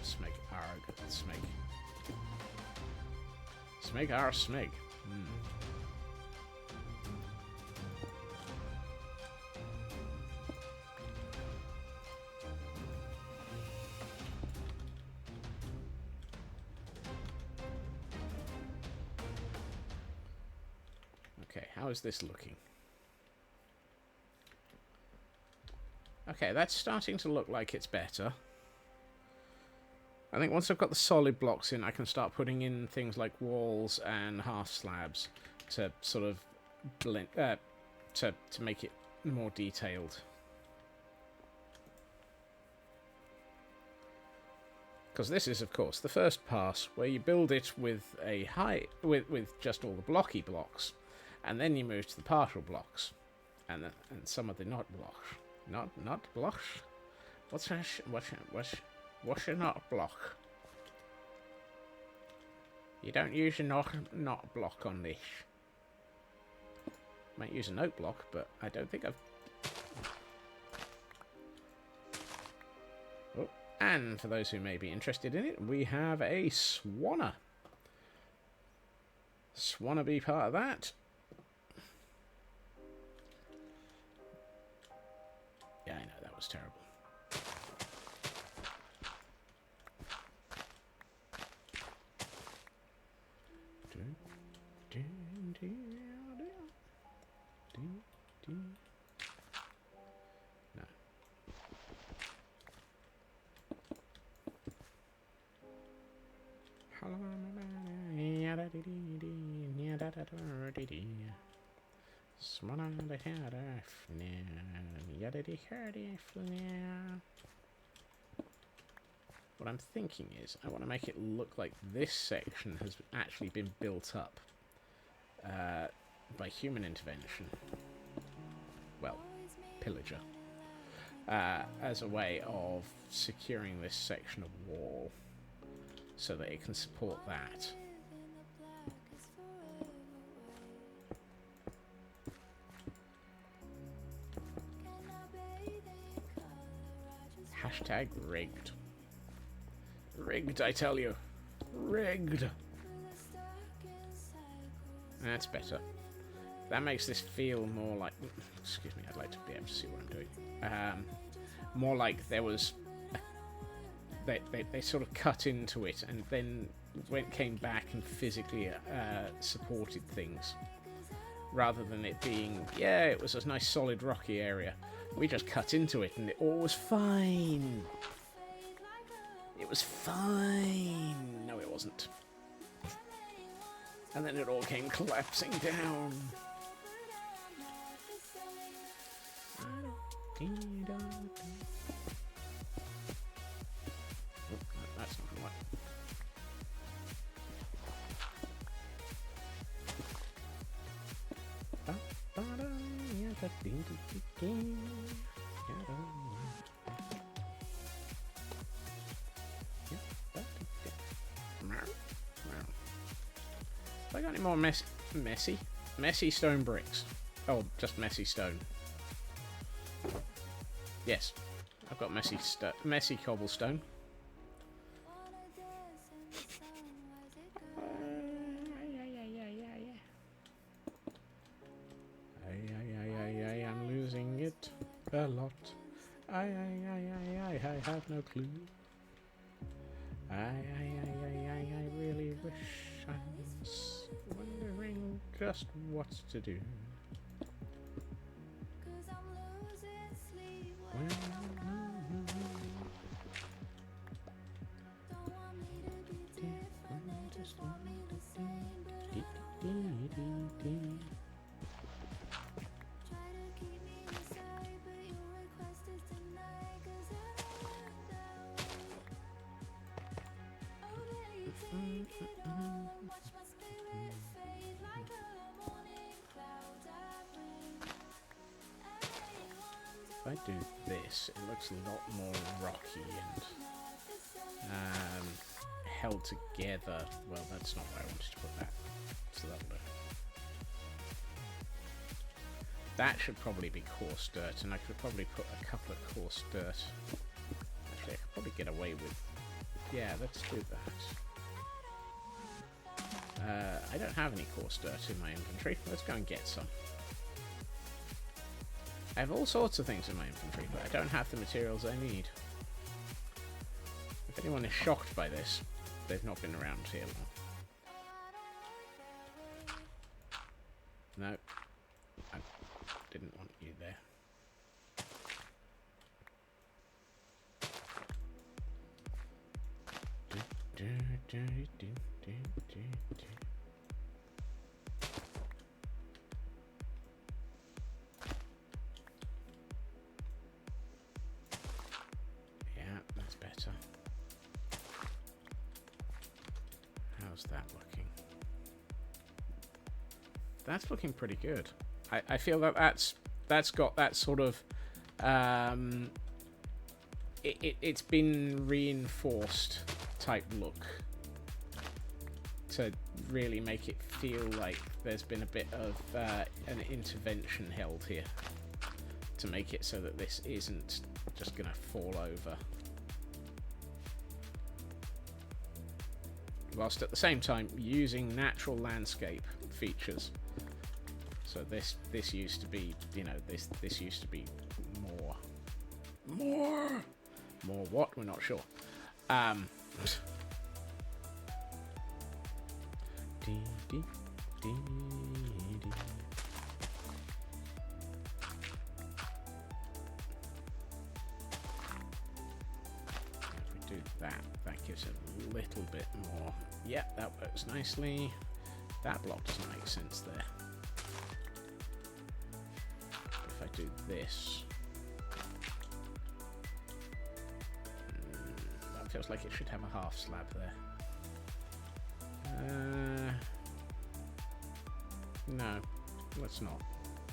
A: Smeg arg smeg. Smeg ar smeg. Okay, how is this looking? Okay, that's starting to look like it's better. I think once I've got the solid blocks in, I can start putting in things like walls and half slabs to sort of blend, to make it more detailed. Because this is, of course, the first pass where you build it with a with just all the blocky blocks, and then you move to the partial blocks, and some of the not blocks, not blocks. What's a not block? You don't use a not block on this. Might use a note block, but I don't think I've... Oh, and for those who may be interested in it, we have a swanner. Swanner be part of that. Yeah, I know, that was terrible. No. What I'm thinking is, I want to make it look like this section has actually been built up by human intervention. Well, pillager. As a way of securing this section of wall so that it can support that. Hashtag rigged. Rigged, I tell you. Rigged. That's better. That makes this feel more like... Excuse me, I'd like to be able to see what I'm doing. More like there was... They sort of cut into it and then came back and physically supported things. Rather than it being, yeah, it was a nice solid rocky area. We just cut into it and it all was fine. It was fine. No, it wasn't. And then it all came collapsing down. That's not right. Have I got any more messy stone bricks? Oh, just messy stone. Yes, I've got messy cobblestone. I'm losing it a lot. I have no clue. I really wish I was wondering just what to do. If I do this, it looks a lot more rocky and held together. Well, that's not where I wanted to put that. So that'll do. That should probably be coarse dirt, and I could probably put a couple of coarse dirt. Actually, I could probably get away with... Yeah, let's do that. I don't have any coarse dirt in my inventory. Let's go and get some. I have all sorts of things in my inventory, but I don't have the materials I need. If anyone is shocked by this, they've not been around here long. No. I didn't want you there. Yeah, that's better. How's that looking? That's looking pretty good. I feel that that's got that sort of it's been reinforced type look to really make it feel like there's been a bit of an intervention held here to make it so that this isn't just gonna fall over, whilst at the same time using natural landscape features. So this used to be, you know, this used to be more what? We're not sure. If we do that, that gives a little bit more. Yeah, that works nicely. That block doesn't make sense there. If I do this, that feels like it should have a half slab there. No, let's not.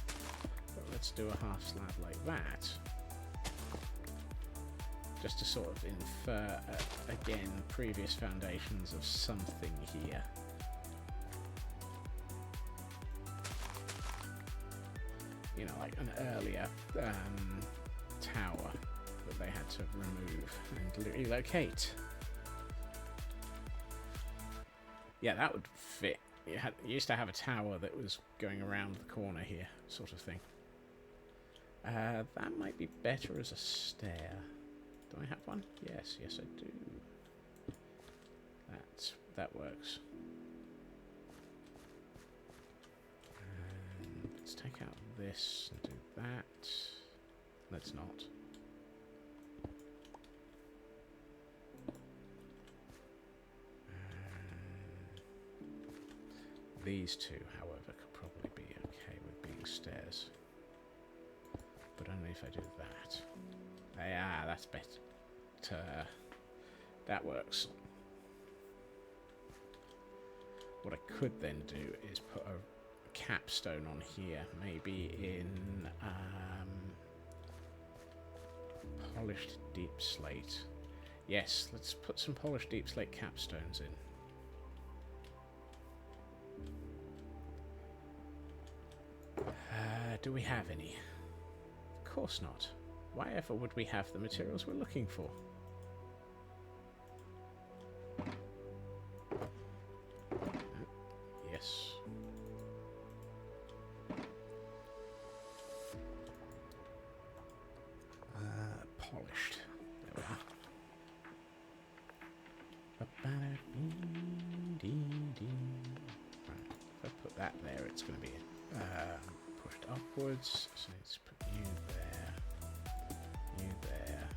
A: But let's do a half slab like that. Just to sort of infer, again, previous foundations of something here. You know, like an earlier tower that they had to remove and relocate. Yeah, that would fit. You used to have a tower that was going around the corner here, sort of thing. That might be better as a stair. Do I have one? Yes, yes I do. That works. And let's take out this and do that. Let's not. These two, however, could probably be okay with being stairs. But only if I do that. Ah, that's better. That works. What I could then do is put a capstone on here, maybe in polished deep slate. Yes, let's put some polished deep slate capstones in. Do we have any? Of course not. Why ever would we have the materials we're looking for? Yes. Polished. There we are. Right. If I put that there, it's going to be pushed upwards. So let's put you there. You there.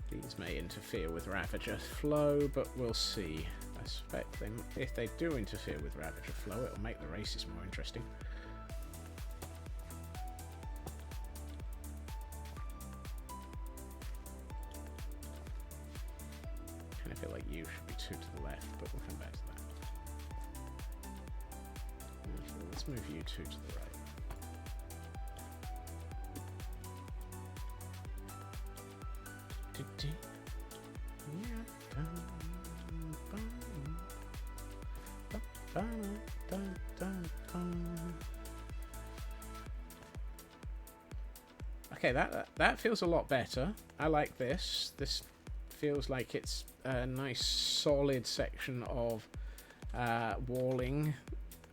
A: These may interfere with Ravager flow, but we'll see. I suspect if they do interfere with Ravager flow, it'll make the races more interesting. I feel like you should be 2 to the left, but we'll come back to that. Let's move you 2 to the right. Okay, that feels a lot better. I like this. This feels like it's a nice solid section of walling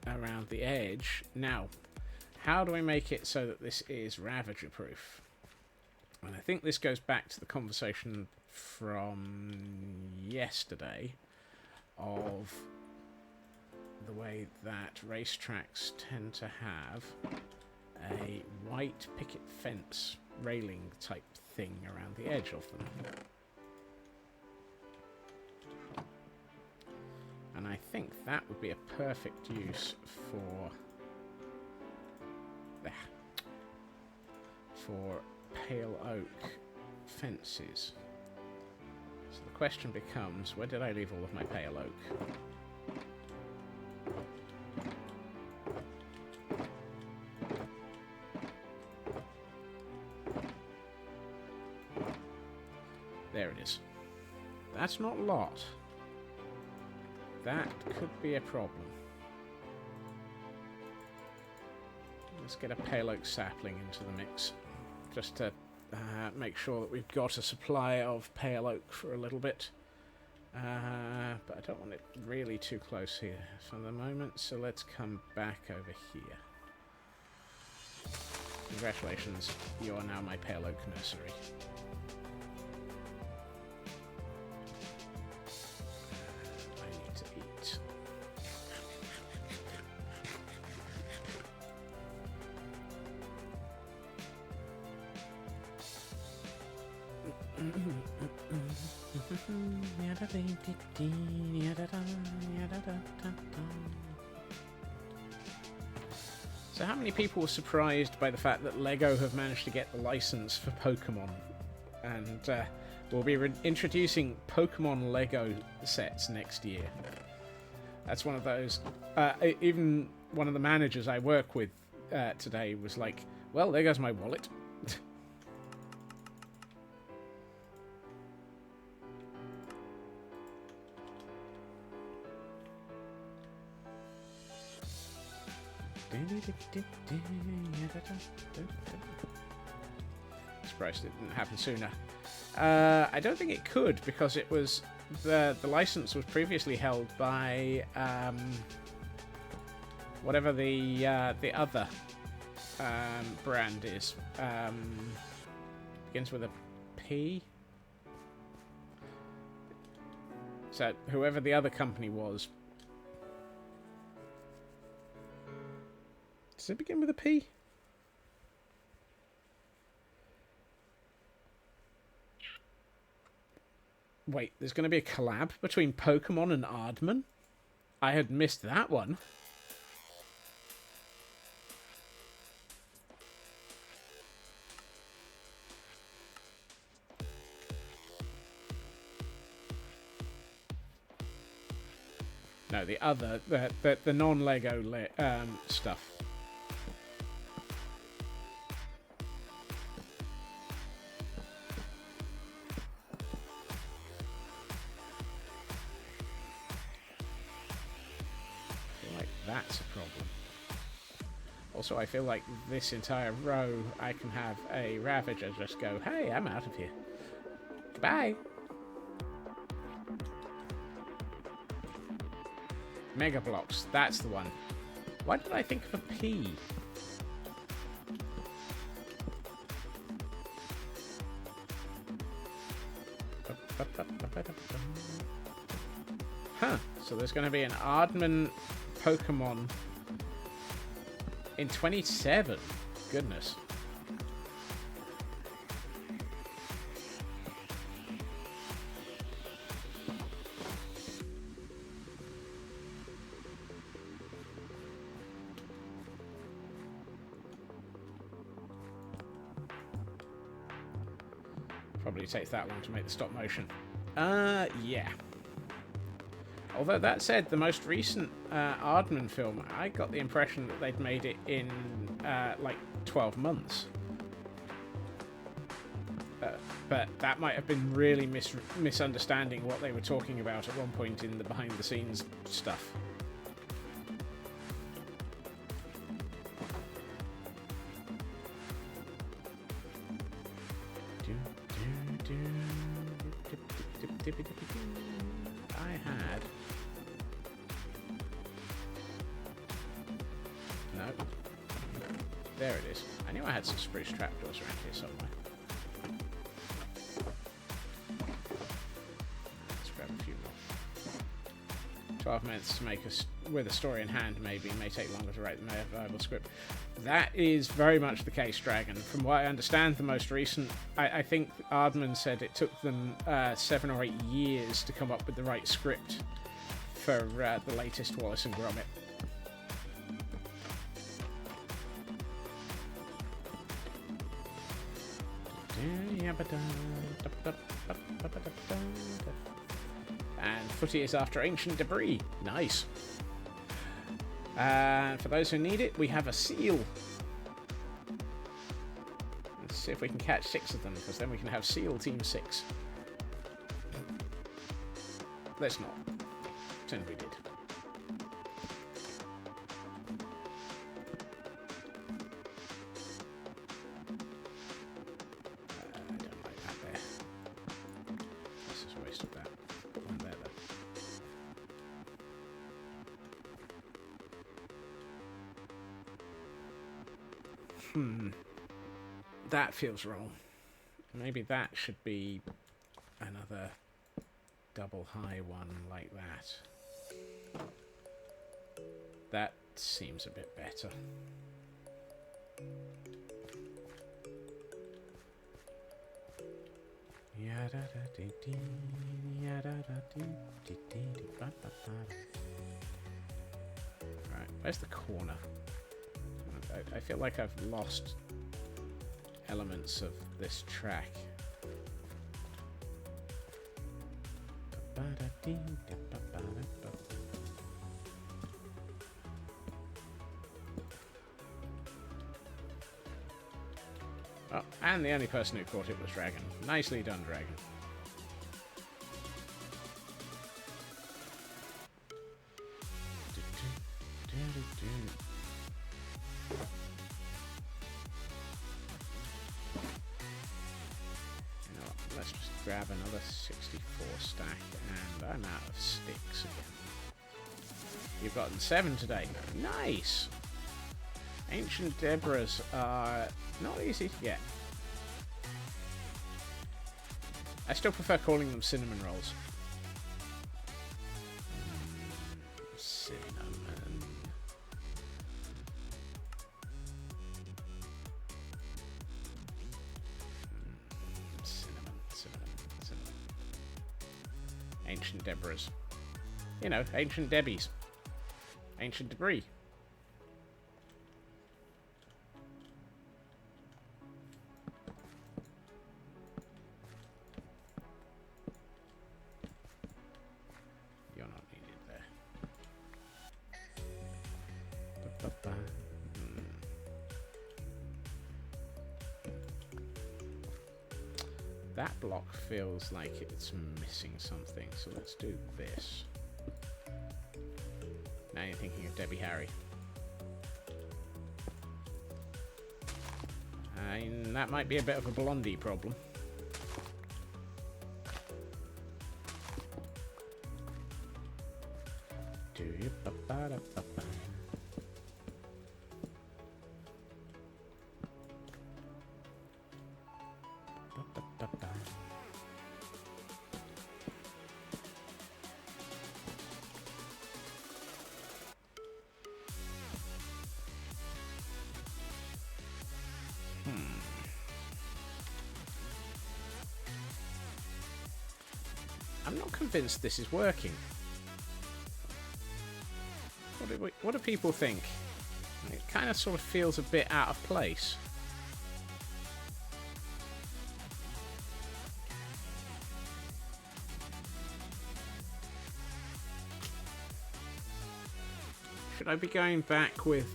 A: around the edge. Now, how do I make it so that this is Ravager proof? And I think this goes back to the conversation from yesterday of the way that racetracks tend to have a white picket fence railing type thing around the edge of them. And I think that would be a perfect use for pale oak fences. So the question becomes, where did I leave all of my pale oak? There it is. That's not a lot. That could be a problem. Let's get a pale oak sapling into the mix, just to make sure that we've got a supply of pale oak for a little bit. But I don't want it really too close here for the moment, so let's come back over here. Congratulations, you are now my pale oak nursery. I need to eat. So how many people were surprised by the fact that LEGO have managed to get the license for Pokemon? And we'll be introducing Pokemon LEGO sets next year. That's one of those... even one of the managers I work with today was like, well, there goes my wallet. Surprised it didn't happen sooner. I don't think it could, because it was the license was previously held by whatever the other brand is. Begins with a P. So whoever the other company was. Does it begin with a P? Wait, there's going to be a collab between Pokemon and Aardman? I had missed that one. No, the other, the non-Lego stuff. That's a problem. Also, I feel like this entire row, I can have a Ravager just go, hey, I'm out of here. Goodbye. Mega Blocks, that's the one. Why did I think of a P? Huh, so there's going to be an Aardman Pokemon in 27. Goodness. Probably takes that long to make the stop motion. Yeah. Although that said, the most recent Aardman film, I got the impression that they'd made it in like 12 months. But that might have been really misunderstanding what they were talking about at one point in the behind-the-scenes stuff. I had... No. There it is. I knew I had some spruce trapdoors around here somewhere. Let's grab a few more. 12 minutes to make us with a story in hand, maybe. It may take longer to write the viable script. That is very much the case, Dragon. From what I understand, the most recent... I think Aardman said it took them 7 or 8 years to come up with the right script for the latest Wallace and Gromit. And Footy is after ancient debris. Nice. And for those who need it, we have a seal. Let's see if we can catch 6 of them, because then we can have Seal Team 6. Let's not. Pretend we did. I don't like that there. This is a waste of that. Put one there, though. That feels wrong. Maybe that should be another double high one like that. That seems a bit better. Right, where's the corner? I feel like I've lost elements of this track. Oh, and the only person who caught it was Dragon. Nicely done, Dragon. You know what, let's just grab another 64 stack, and I'm out of sticks again. You've gotten 7 today. Nice! Ancient Debras are not easy to get. I still prefer calling them cinnamon rolls. Cinnamon. Cinnamon. Ancient Debras. You know, ancient Debbies. Ancient debris. That block feels like it's missing something, so let's do this. Now you're thinking of Debbie Harry. That might be a bit of a Blondie problem. Do you ba-ba-da-ba-ba. Ba-ba-ba-ba. I'm not convinced this is working. What do people think? It kind of sort of feels a bit out of place. Should I be going back with...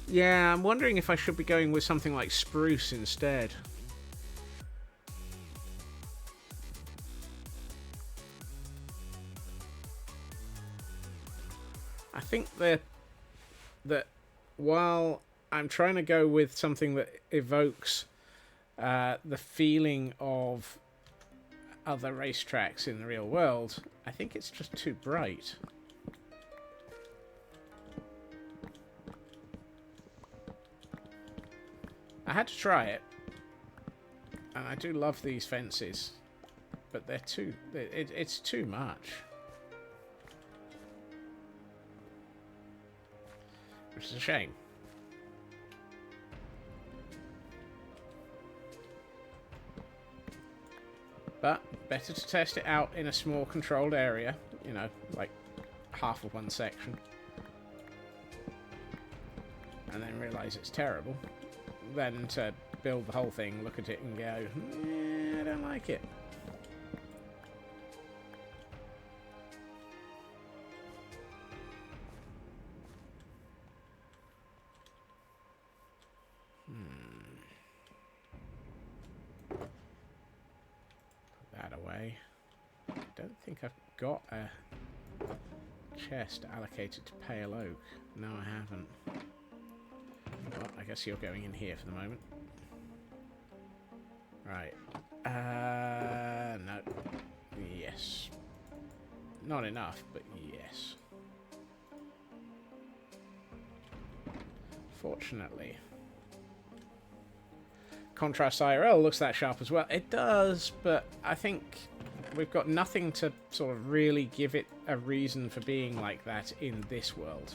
A: Yeah, I'm wondering if I should be going with something like spruce instead. I think that while I'm trying to go with something that evokes the feeling of other racetracks in the real world, I think it's just too bright. I had to try it, and I do love these fences, but they're too... it's too much. Which is a shame. But better to test it out in a small controlled area, you know, like half of one section, and then realise it's terrible, than to build the whole thing, look at it and go, I don't like it. I don't think I've got a chest allocated to pale oak. No, I haven't. Well, I guess you're going in here for the moment. Right. No. Yes. Not enough, but yes. unfortunately. Contrast IRL looks that sharp as well. It does, but I think we've got nothing to sort of really give it a reason for being like that in this world.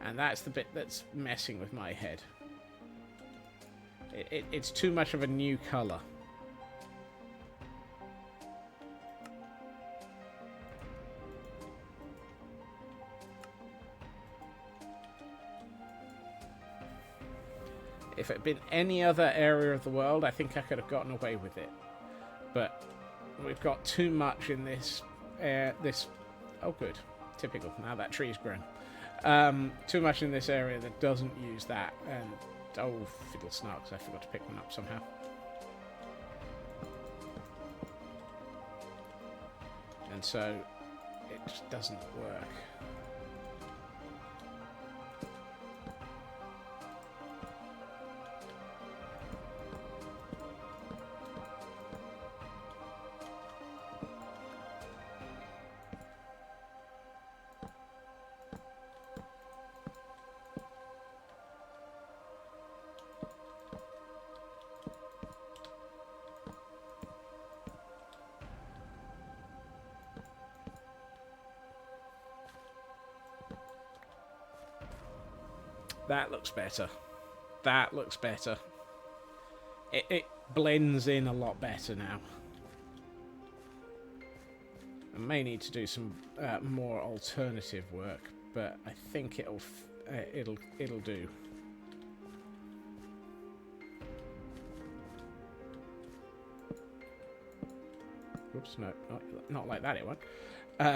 A: And that's the bit that's messing with my head. It's too much of a new colour. If it had been any other area of the world, I think I could have gotten away with it. But we've got too much in this... oh, good. Typical. Now that tree's grown. Too much in this area that doesn't use that. And, oh, fiddle snarks, I forgot to pick one up somehow. And so, it just doesn't work. That looks better. That looks better. It blends in a lot better now. I may need to do some more alternative work, but I think it'll do. Oops, no, not like that. It won't. What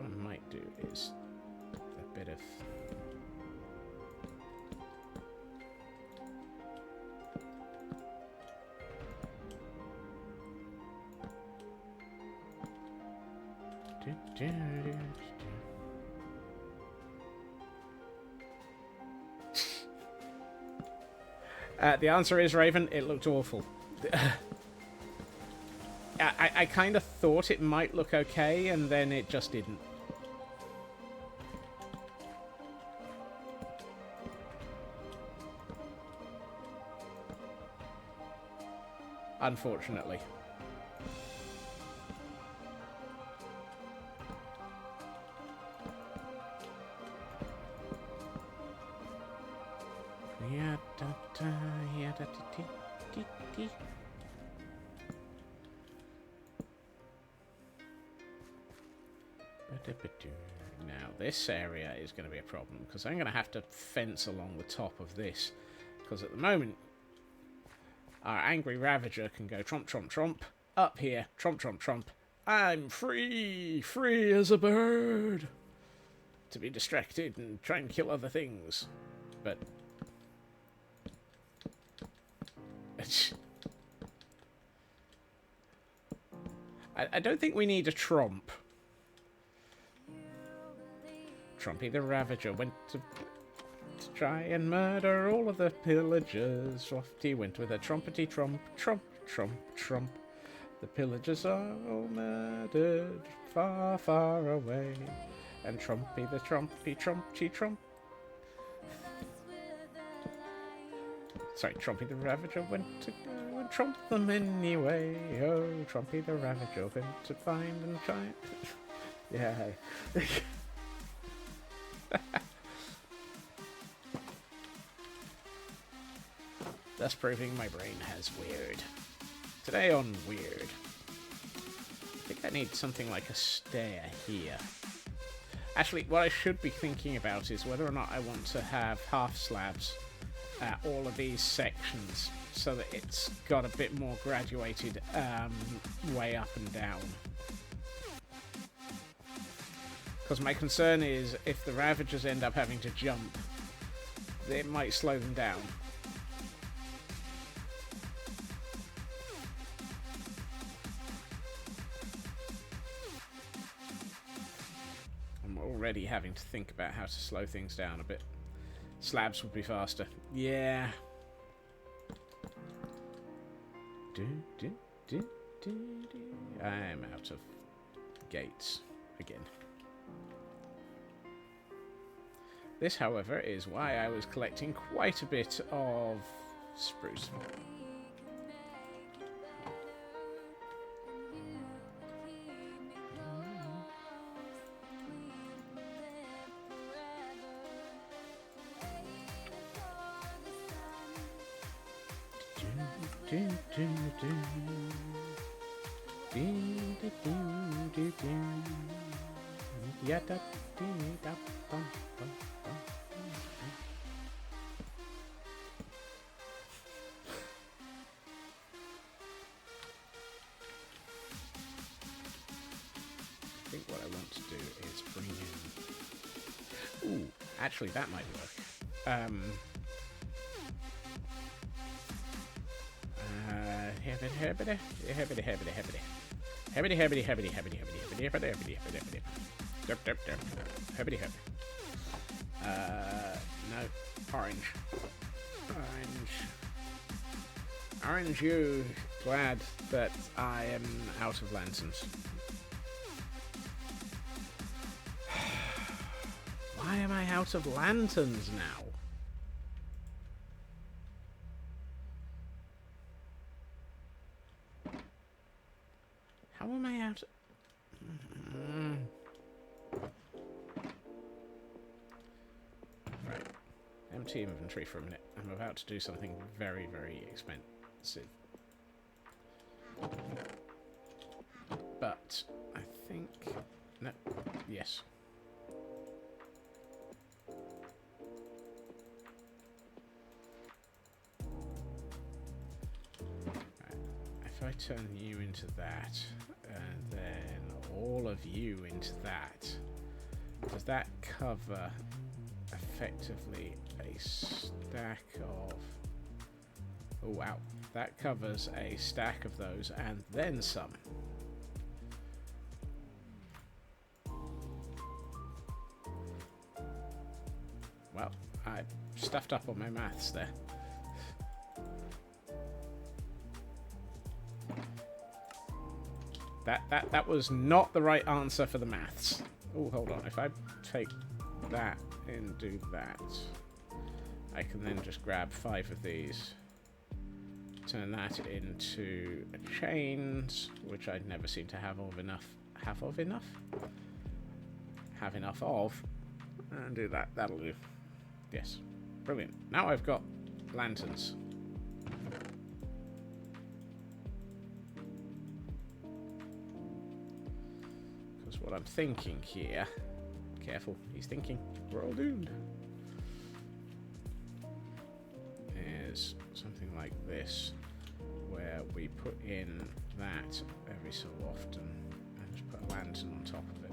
A: I might do is a bit of. The answer is, Raven, it looked awful. I kind of thought it might look okay, and then it just didn't. Unfortunately. Now this area is going to be a problem because I'm going to have to fence along the top of this, because at the moment our angry Ravager can go tromp tromp tromp up here, tromp tromp tromp. I'm free as a bird, to be distracted and try and kill other things, but I don't think we need a tromp. Trumpy the Ravager went to try and murder all of the pillagers. Off he went with a trumpety trump, trump, trump, trump. The pillagers are all murdered far, far away. And Trumpy the Trumpy Trumpy Trump. Sorry, Trumpy the Ravager went to go and trump them anyway. Oh, Trumpy the Ravager went to find and try it. Yeah. Thus proving my brain has weird. Today on weird. I think I need something like a stair here. Actually, what I should be thinking about is whether or not I want to have half slabs at all of these sections so that it's got a bit more graduated way up and down. Because my concern is if the Ravagers end up having to jump, it might slow them down. I'm already having to think about how to slow things down a bit. Slabs would be faster. Yeah. I'm out of gates again. This, however, is why I was collecting quite a bit of spruce. I think what I want to do is bring in... Ooh, actually that might work. No, orange. Orange you. Glad that I am out of lanterns. Why am I out of lanterns now? How am I out? Right. Empty inventory for a minute. I'm about to do something very, very expensive. But I think... No. Yes. If I turn you into that, and then all of you into that, does that cover effectively a stack of... Oh wow, that covers a stack of those and then some. Well, I stuffed up on my maths there. That was not the right answer for the maths. Oh, hold on. If I take that and do that, I can then just grab 5 of these, turn that into a chains, which I'd never seem to have enough of, and do that. That'll do. Yes, brilliant. Now I've got lanterns. What I'm thinking here, careful, he's thinking, we're all doomed, is something like this, where we put in that every so often and just put a lantern on top of it.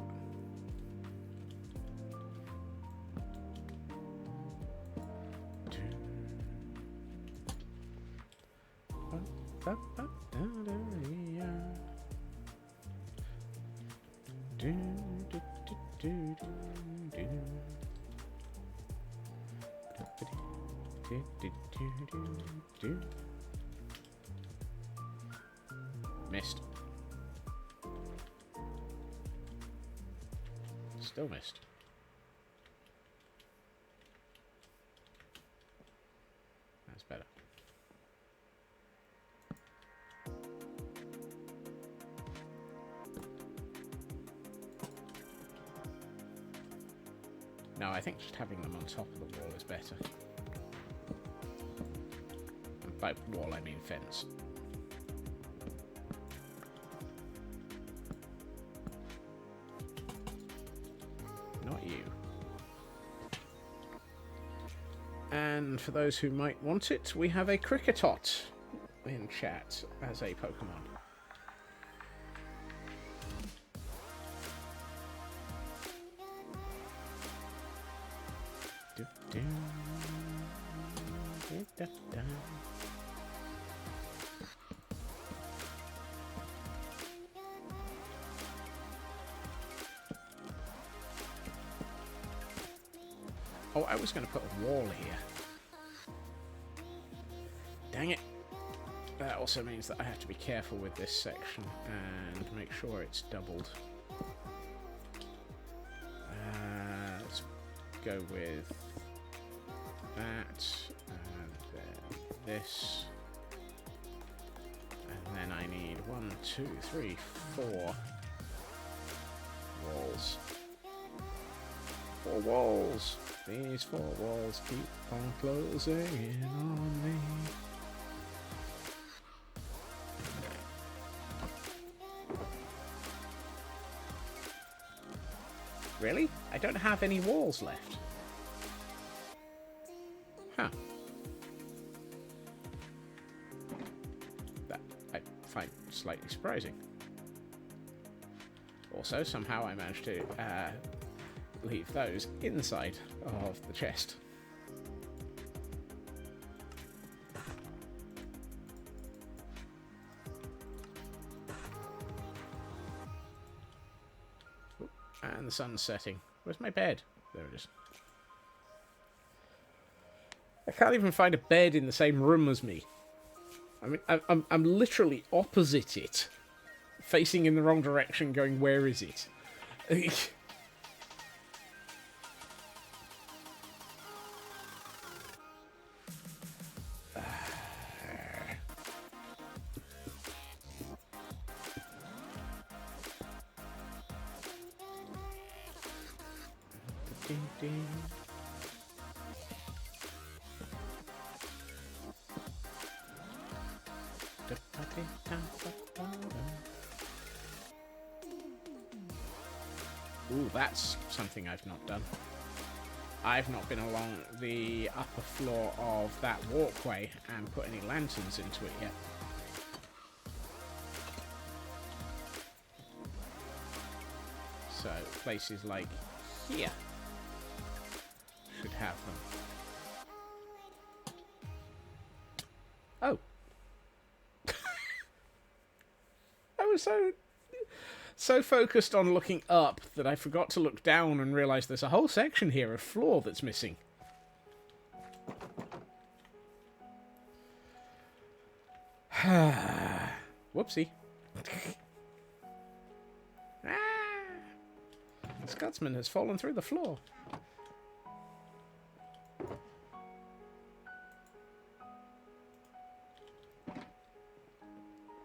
A: Missed. Still missed. That's better. No, I think just having them on top of the wall is better. And by wall, I mean fence. Not you. And for those who might want it, we have a Cricketot in chat as a Pokemon. Oh, I was going to put a wall here. Dang it. That also means that I have to be careful with this section and make sure it's doubled. Let's go with that, and then this. And then I need 1, 2, 3, 4 walls. 4 walls. These 4 walls keep on closing in on me. Really? I don't have any walls left. Huh. That I find slightly surprising. Also, somehow I managed to leave those inside of the chest. And the sun's setting. Where's my bed? There it is. I can't even find a bed in the same room as me. I mean, I'm literally opposite it. Facing in the wrong direction, going, where is it? Ooh, that's something I've not done. I've not been along the upper floor of that walkway and put any lanterns into it yet. So places like here should have them. Oh. I was so focused on looking up that I forgot to look down and realise there's a whole section here of floor that's missing. Whoopsie. The Scotsman has fallen through the floor.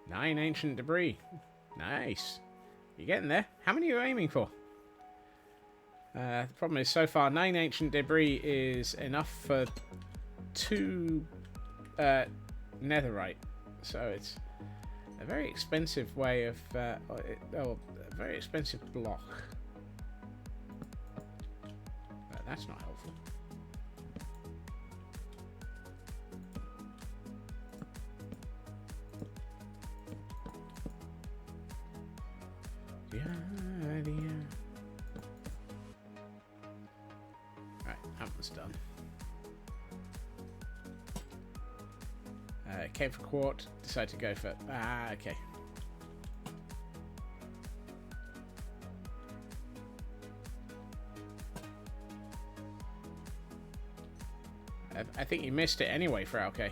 A: Nine ancient debris. Nice. You're getting there. How many are you aiming for? The problem is, so far, 9 ancient debris is enough for 2 netherite. So it's a very expensive way of... a very expensive block. That's not helpful. Right, that one's done. Came for quart, decided to go for... okay. I think you missed it anyway, Frauke.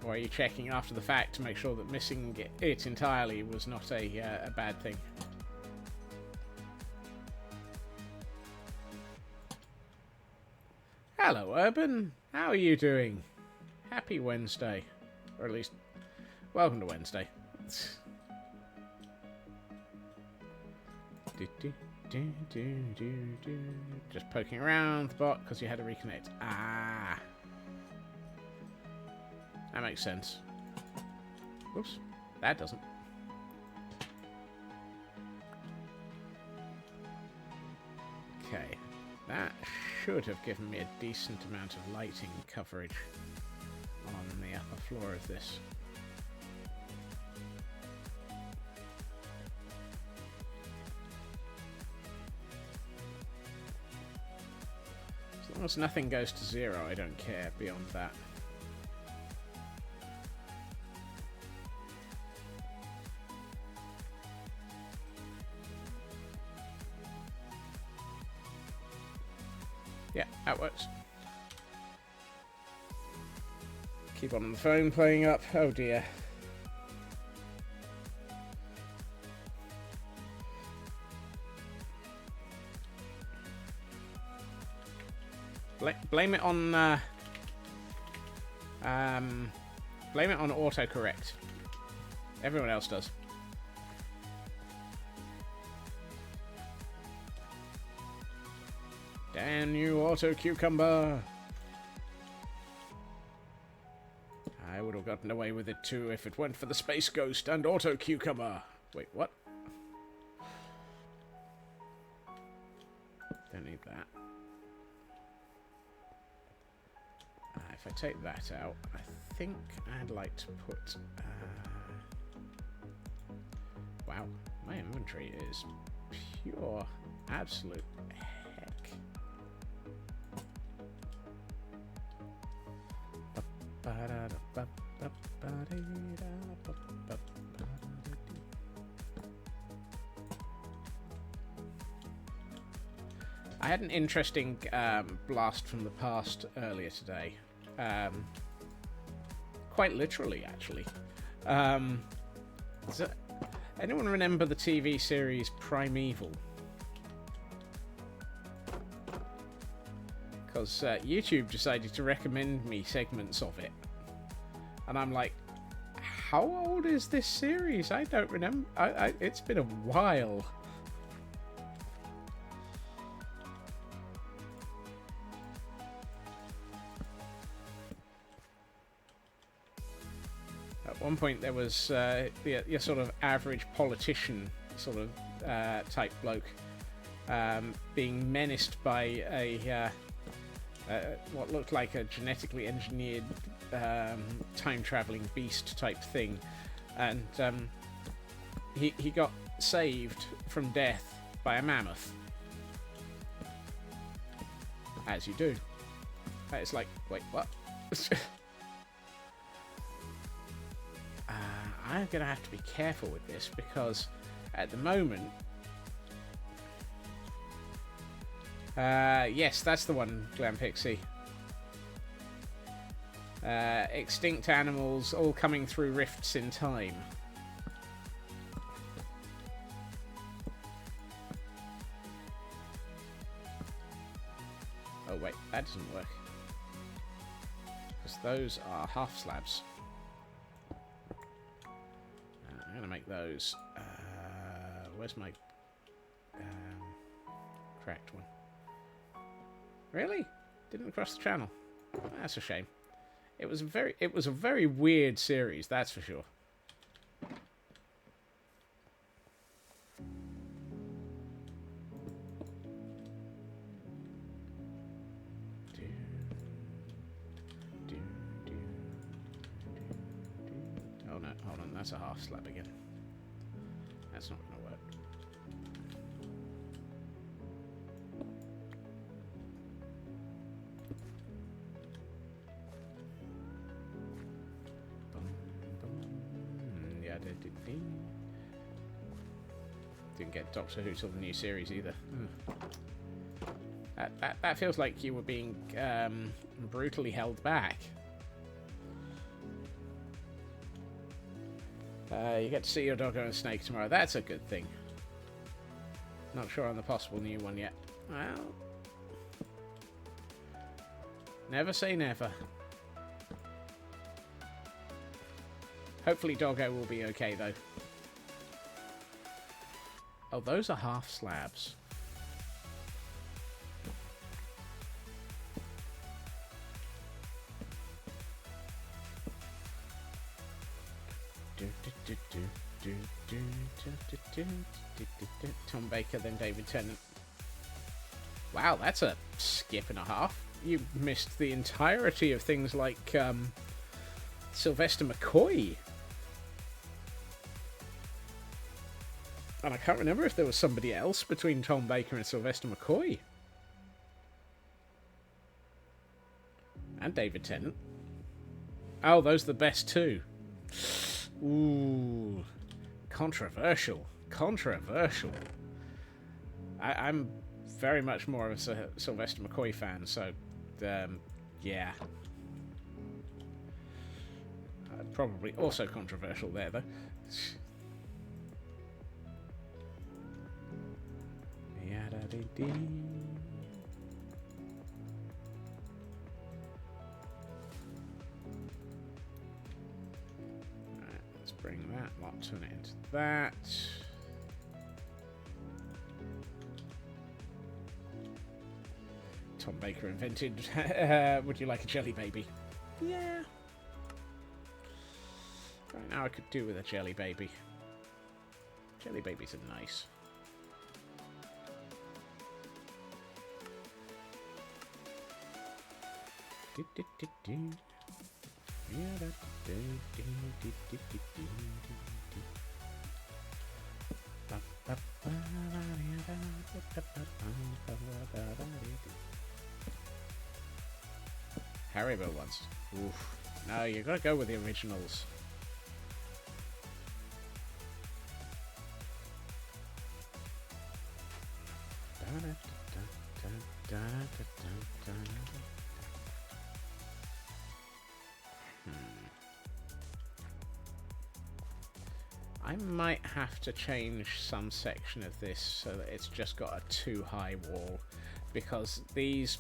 A: Or are you checking after the fact to make sure that missing it entirely was not a bad thing? Hello, Urban. How are you doing? Happy Wednesday. Or at least, welcome to Wednesday. Just poking around the bot because you had to reconnect. Ah. That makes sense. Whoops. That doesn't. Okay. That should have given me a decent amount of lighting coverage on the upper floor of this. As long as nothing goes to 0, I don't care beyond that. Yeah, that works. Keep on the phone playing up. Oh dear. Blame it on autocorrect. Everyone else does. Damn you, auto cucumber! I would have gotten away with it too if it weren't for the space ghost and auto cucumber. Wait, what? Don't need that. If I take that out, I think I'd like to put... wow, my inventory is pure, absolute heck. I had an interesting blast from the past earlier today. Quite literally, actually. So, anyone remember the TV series Primeval? Because YouTube decided to recommend me segments of it. And I'm like, how old is this series? I don't remember. It's been a while. At one point there was your sort of average politician sort of type bloke being menaced by a what looked like a genetically engineered time-traveling beast type thing, and he got saved from death by a mammoth, as you do. It's like, wait, what? I'm gonna have to be careful with this because at the moment, yes, that's the one, Glam Pixie. Extinct animals all coming through rifts in time. Oh wait, that doesn't work. Because those are half slabs. I'm going to make those. Where's my cracked one? Really? Didn't cross the channel. That's a shame. It was a very weird series, that's for sure. Oh no, hold on, that's a half slab again. That's not going to work. Didn't get Doctor Who till the new series either. That feels like you were being brutally held back. You get to see your doggo and snake tomorrow. That's a good thing. Not sure on the possible new one yet. Well, never say never. Hopefully doggo will be okay though. Oh, those are half slabs. Tom Baker, then David Tennant. Wow, that's a skip and a half. You missed the entirety of things like Sylvester McCoy. And I can't remember if there was somebody else between Tom Baker and Sylvester McCoy. And David Tennant. Oh, those are the best two. Ooh. Controversial. Controversial. I'm very much more of a Sylvester McCoy fan, so, yeah. Probably also controversial there, though. bring that lot, turn it into that. Tom Baker invented, would you like a jelly baby? Yeah. Right now I could do with a jelly baby. Jelly babies are nice. Haribo ones. Oof. No, you gotta go with the originals. I might have to change some section of this so that it's just got a too high wall, because these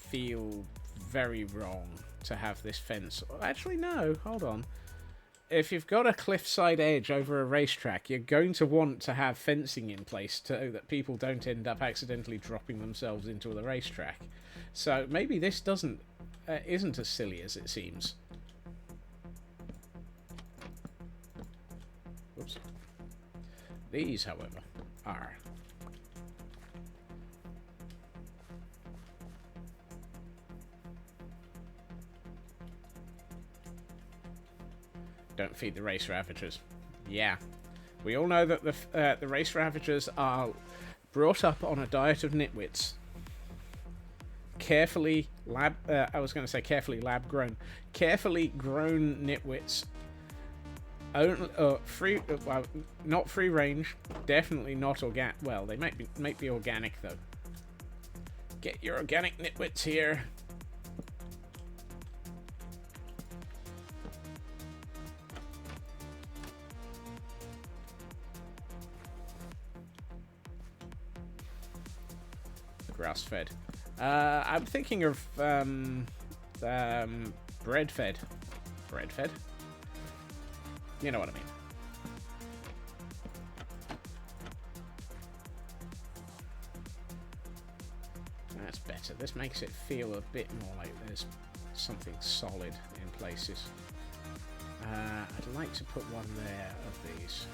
A: feel very wrong to have this fence. Actually, no, hold on. If you've got a cliffside edge over a racetrack, you're going to want to have fencing in place so that people don't end up accidentally dropping themselves into the racetrack. So maybe this isn't as silly as it seems. Whoops. These, however, are. Don't feed the race ravagers. Yeah. We all know that the race ravagers are brought up on a diet of nitwits. Carefully lab grown. Carefully grown nitwits. Not free range. Definitely not organic. Well, they might be organic though. Get your organic nitwits here. Grass-fed. I'm thinking of bread-fed. Bread-fed? You know what I mean. That's better. This makes it feel a bit more like there's something solid in places. I'd like to put one there of these.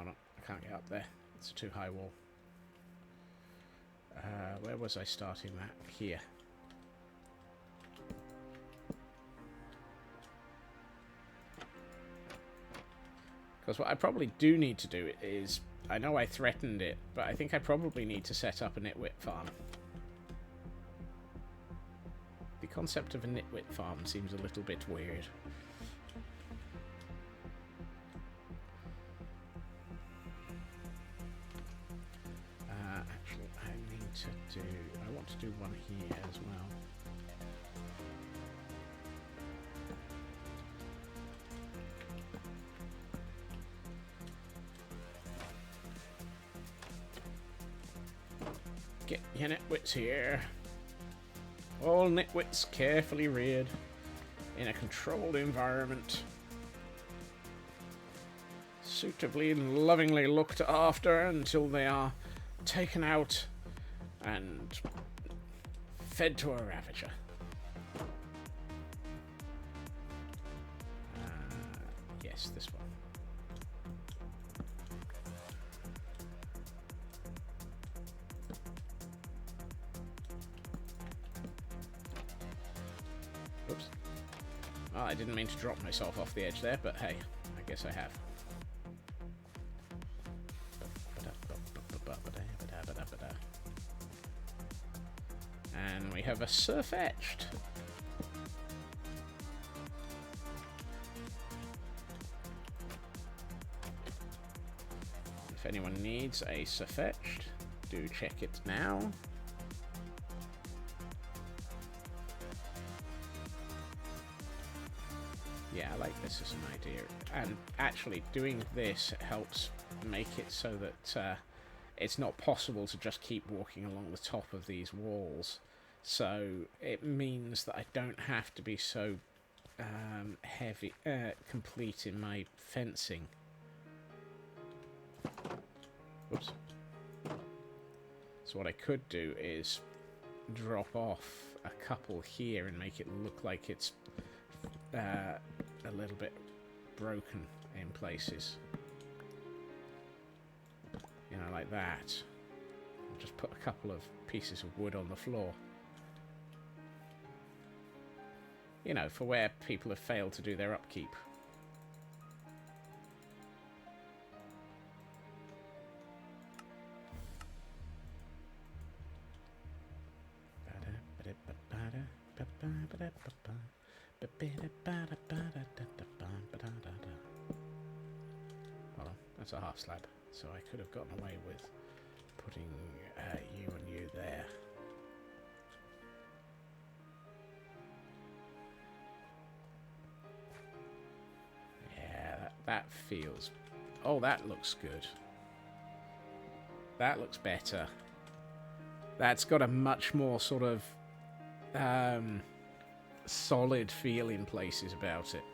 A: Oh no, I can't get up there. It's a too high wall. Where was I starting that? Here. Because what I probably do need to do is, I know I threatened it, but I think I probably need to set up a nitwit farm. The concept of a nitwit farm seems a little bit weird. I want to do one here as well. Get your nitwits here. All nitwits carefully reared in a controlled environment. Suitably and lovingly looked after until they are taken out and fed to a ravager. Yes, this one. Oops. Well, I didn't mean to drop myself off the edge there, but hey, I guess I have. And we have a surf-etched. If anyone needs a surf-etched, do check it now. Yeah, I like this as an idea. And actually, doing this helps make it so that it's not possible to just keep walking along the top of these walls. So it means that I don't have to be so heavy, complete in my fencing. Whoops. So what I could do is drop off a couple here and make it look like it's a little bit broken in places. You know, like that. I'll just put a couple of pieces of wood on the floor. You know, for where people have failed to do their upkeep. Hold on, that's a half slab, so I could have gotten away with putting you and you there. Yeah, that feels... Oh, that looks good. That looks better. That's got a much more sort of solid feel in places about it.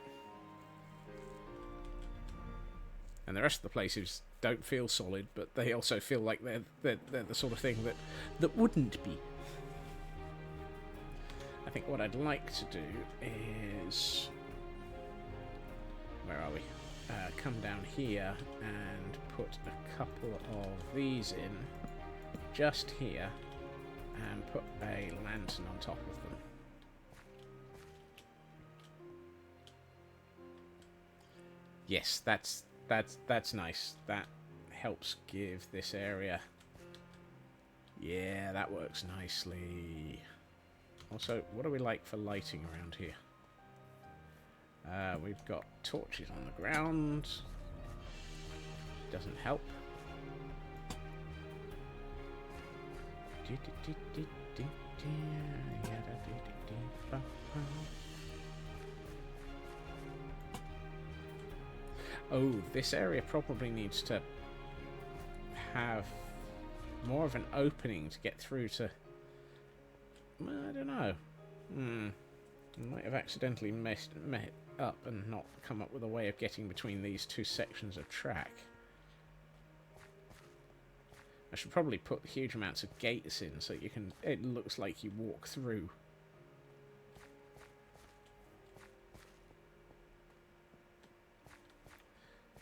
A: And the rest of the places don't feel solid, but they also feel like they're the sort of thing that wouldn't be. I think what I'd like to do is... Where are we? Come down here and put a couple of these in just here and put a lantern on top of them. Yes, that's nice. That helps give this area... Yeah, that works nicely. Also, what do we like for lighting around here? We've got torches on the ground. Doesn't help. Oh, this area probably needs to have more of an opening to get through to... I don't know. I might have accidentally messed up and not come up with a way of getting between these two sections of track. I should probably put huge amounts of gates in so you can... It looks like you walk through.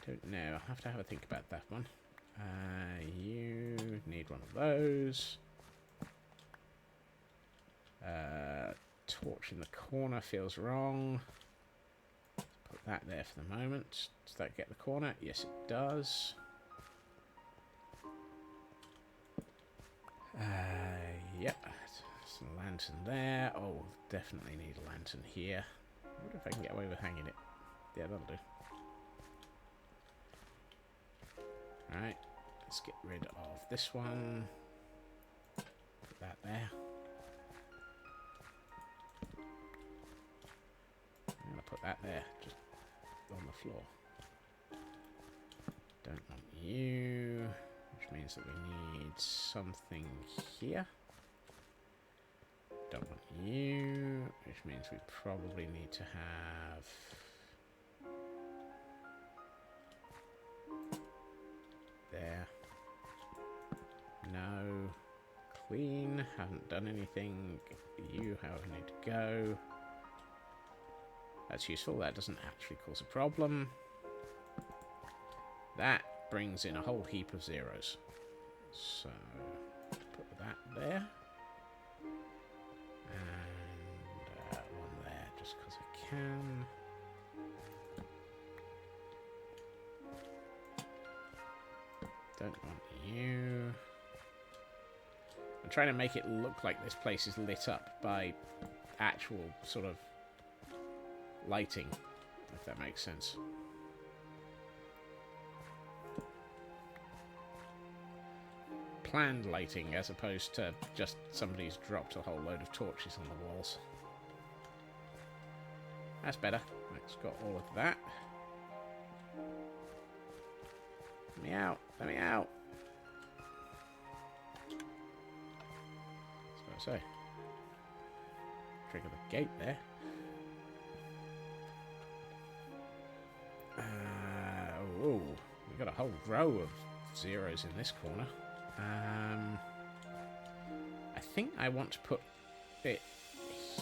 A: Don't know. I'll have to have a think about that one. You need one of those. Torch in the corner feels wrong. Put that there for the moment. Does that get the corner? Yes, it does. Yep. There's a lantern there. Oh, definitely need a lantern here. I wonder if I can get away with hanging it. Yeah, that'll do. Alright. Let's get rid of this one. Put that there. I'm going to put that there, just on the floor. Don't want you, which means that we need something here. Don't want you, which means we probably need to have... There. No. Clean, haven't done anything. You, however, need to go. That's useful. That doesn't actually cause a problem. That brings in a whole heap of zeros. So, put that there. And one there, just because I can. Don't want you. I'm trying to make it look like this place is lit up by actual sort of lighting, if that makes sense. Planned lighting as opposed to just somebody's dropped a whole load of torches on the walls. That's better. It's got all of that. Let me out. Let me out. That's what I say. trigger the gate there. Oh, we've got a whole row of zeros in this corner. I think I want to put it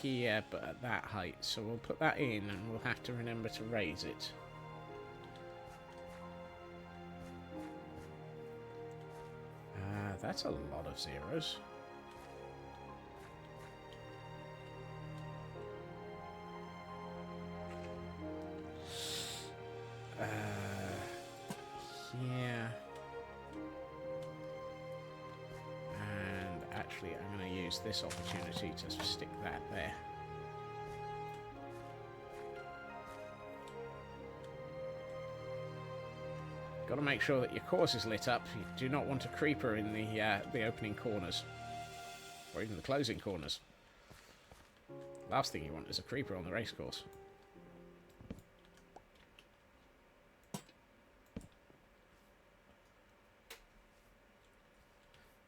A: here, but at that height. So we'll put that in, and we'll have to remember to raise it. That's a lot of zeros. Yeah. And actually, I'm going to use this opportunity to stick that there. Got to make sure that your course is lit up. You do not want a creeper in the opening corners, or even the closing corners. Last thing you want is a creeper on the race course.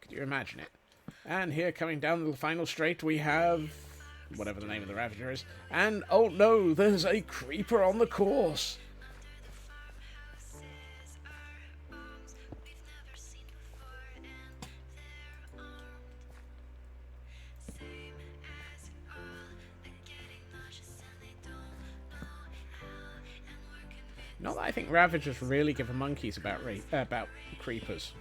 A: Could you imagine it? And here, coming down the final straight, we have whatever the name of the Ravager is. And oh no, there's a creeper on the course. Not that I think Ravagers really give a monkeys about creepers.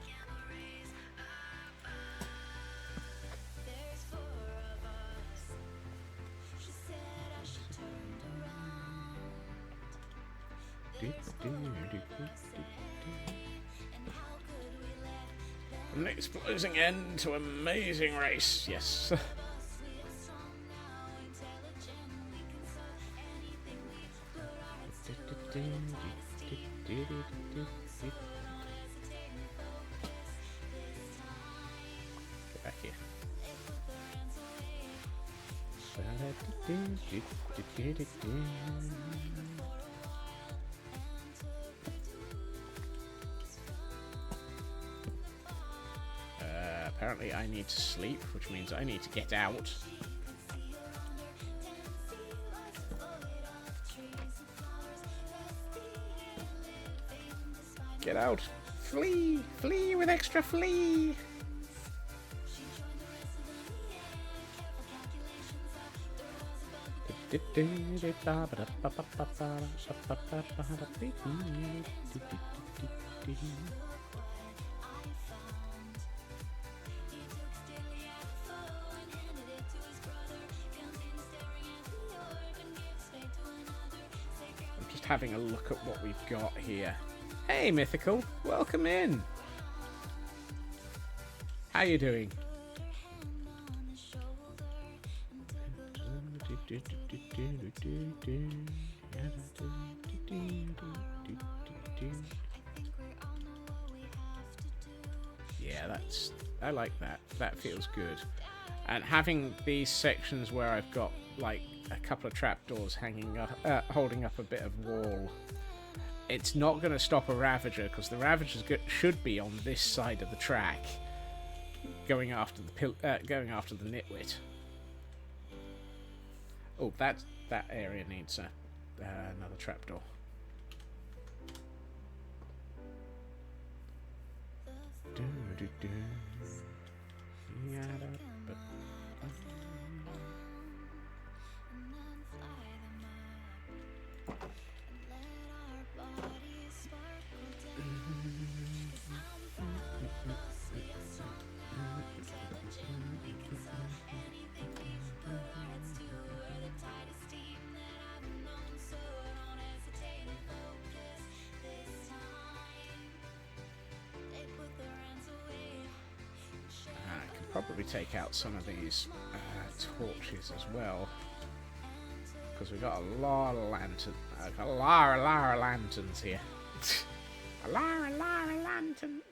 A: An exploding end to amazing race, yes. Get back here. Apparently I need to sleep, which means I need to get out. Get out! Flee! Flee with extra flee! I'm just having a look at what we've got here. Hey, Mythical, welcome in. How you doing? Yeah, I like that. That feels good. And having these sections where I've got like a couple of trapdoors hanging up, holding up a bit of wall. It's not going to stop a Ravager, because the Ravagers should be on this side of the track, going after the nitwit. Oh, that area needs another trapdoor. Probably take out some of these torches as well, because we've got a lot of lanterns here. a lot of lanterns.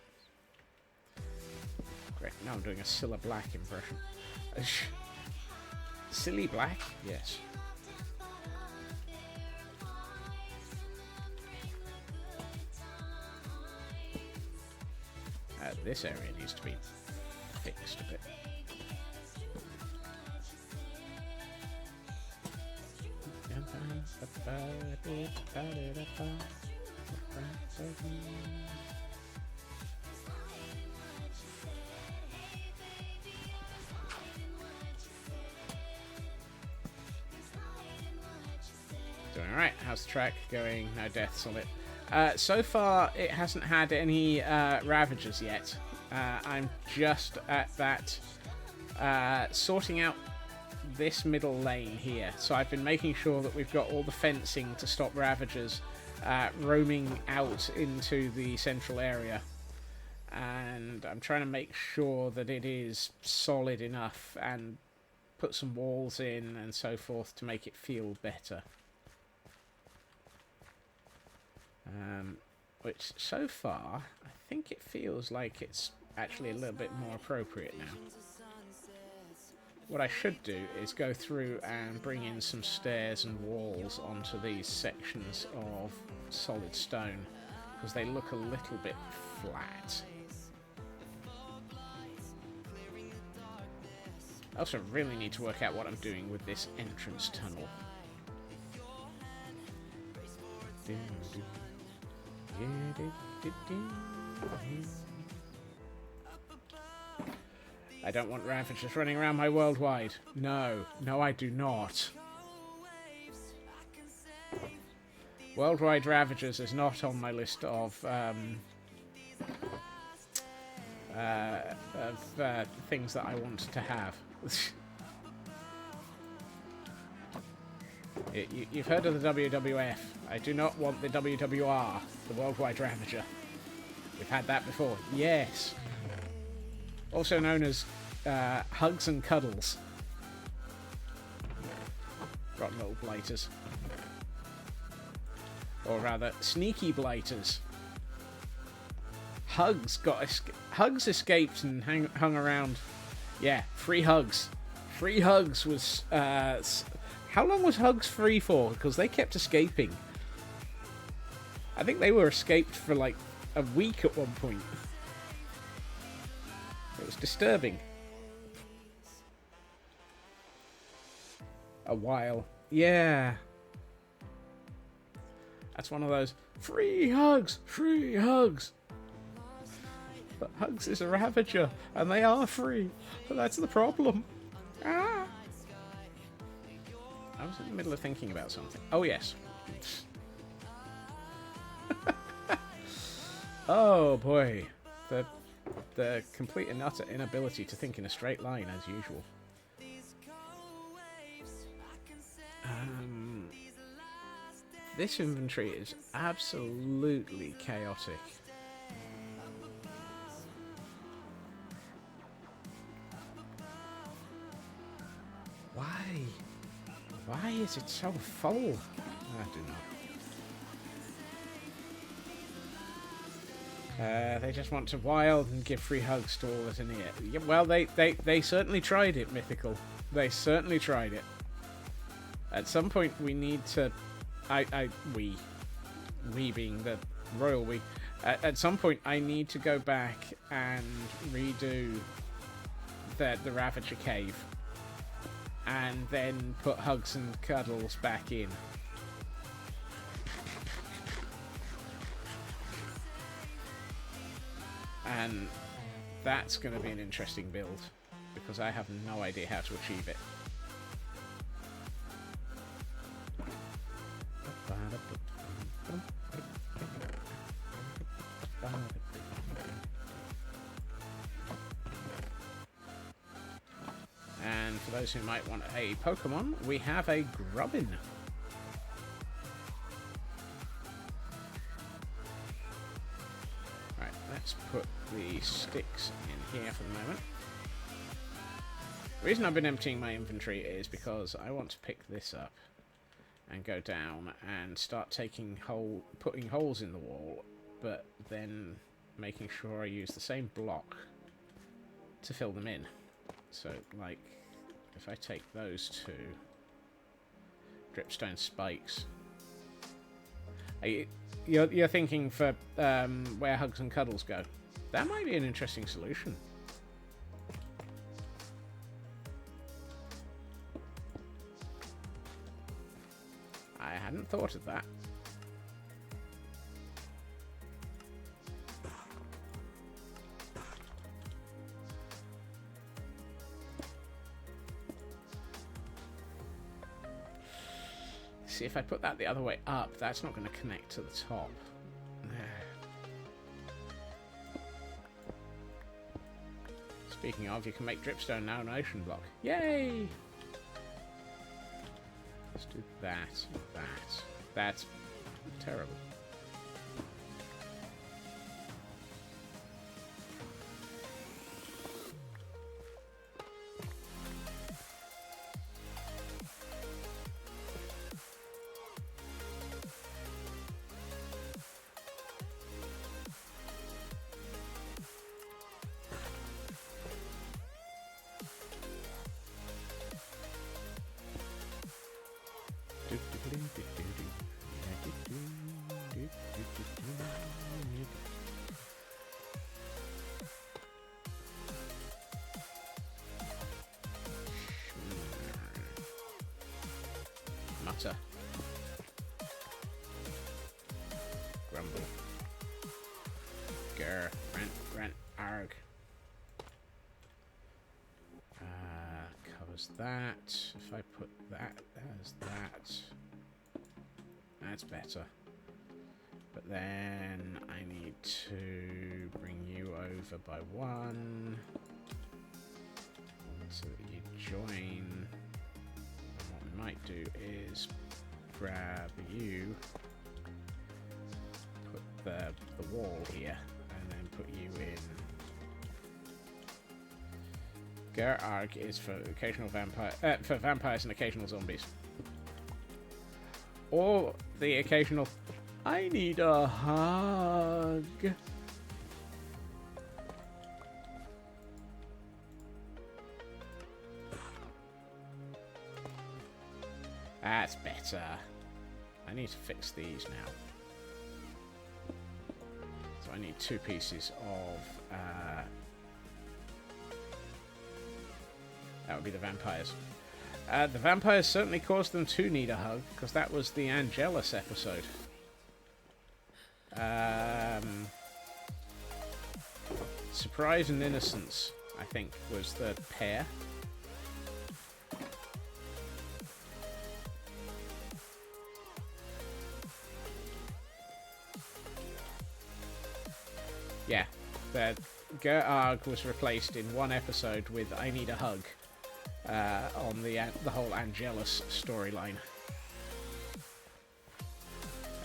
A: Great, now I'm doing a Cilla Black impression. Silly Black? Yes. This area needs to be fixed a bit. Doing alright. How's the track going? No deaths on it. So far, it hasn't had any Ravagers yet. I'm just at that sorting out this middle lane here. So I've been making sure that we've got all the fencing to stop Ravagers roaming out into the central area. And I'm trying to make sure that it is solid enough and put some walls in and so forth to make it feel better. Which so far, I think it feels like it's actually a little bit more appropriate now. What I should do is go through and bring in some stairs and walls onto these sections of solid stone, because they look a little bit flat. I also really need to work out what I'm doing with this entrance tunnel. I don't want Ravagers running around my worldwide. No, no I do not. Worldwide Ravagers is not on my list of things that I want to have. You've heard of the WWF. I do not want the WWR, the Worldwide Ravager. We've had that before. Yes. Also known as Hugs and Cuddles. Rotten little blighters. Or rather, sneaky blighters. Hugs escaped and hung around. Yeah, free Hugs. Free Hugs was... how long was Hugs free for? Because they kept escaping. I think they were escaped for like a week at one point. It was disturbing. A while. Yeah. That's one of those free Hugs! Free Hugs! But Hugs is a Ravager, and they are free. But that's the problem. Ah! I was in the middle of thinking about something. Oh, yes. Oh, boy. The complete and utter inability to think in a straight line, as usual. This inventory is absolutely chaotic. Why? Why is it so full? I do not. They just want to wild and give free Hugs to all that's in here. Yeah, well, they certainly tried it, Mythical. They certainly tried it. At some point, we need to... we being the royal we. At some point, I need to go back and redo the Ravager Cave. And then put Hugs and Cuddles back in. And that's going to be an interesting build, because I have no idea how to achieve it. And for those who might want a Pokemon, we have a Grubbin. Right, let's put the sticks in here for the moment. The reason I've been emptying my inventory is because I want to pick this up and go down and start putting holes in the wall, but then making sure I use the same block to fill them in. So, like, if I take those two dripstone spikes, you're thinking for where Hugs and Cuddles go. That might be an interesting solution. I hadn't thought of that. See, if I put that the other way up, that's not going to connect to the top. Speaking of, you can make dripstone now an ocean block. Yay! Let's do that. That's terrible. Mutter. Grumble. Grr. Rent. Arg. Covers that. If I put that as that, that's better. But then I need to bring you over by 1 so that you join. And what we might do is grab you, put the wall here, and then put you in. Gerarg is for occasional for vampires and occasional zombies, or the occasional I need a hug. That's better. I need to fix these now. So I need 2 pieces of that would be the vampires. The vampires certainly caused them to need a hug, because that was the Angelus episode. Surprise and Innocence, I think, was the pair. Yeah, the Gerarg was replaced in one episode with I Need a Hug on the whole Angelus storyline.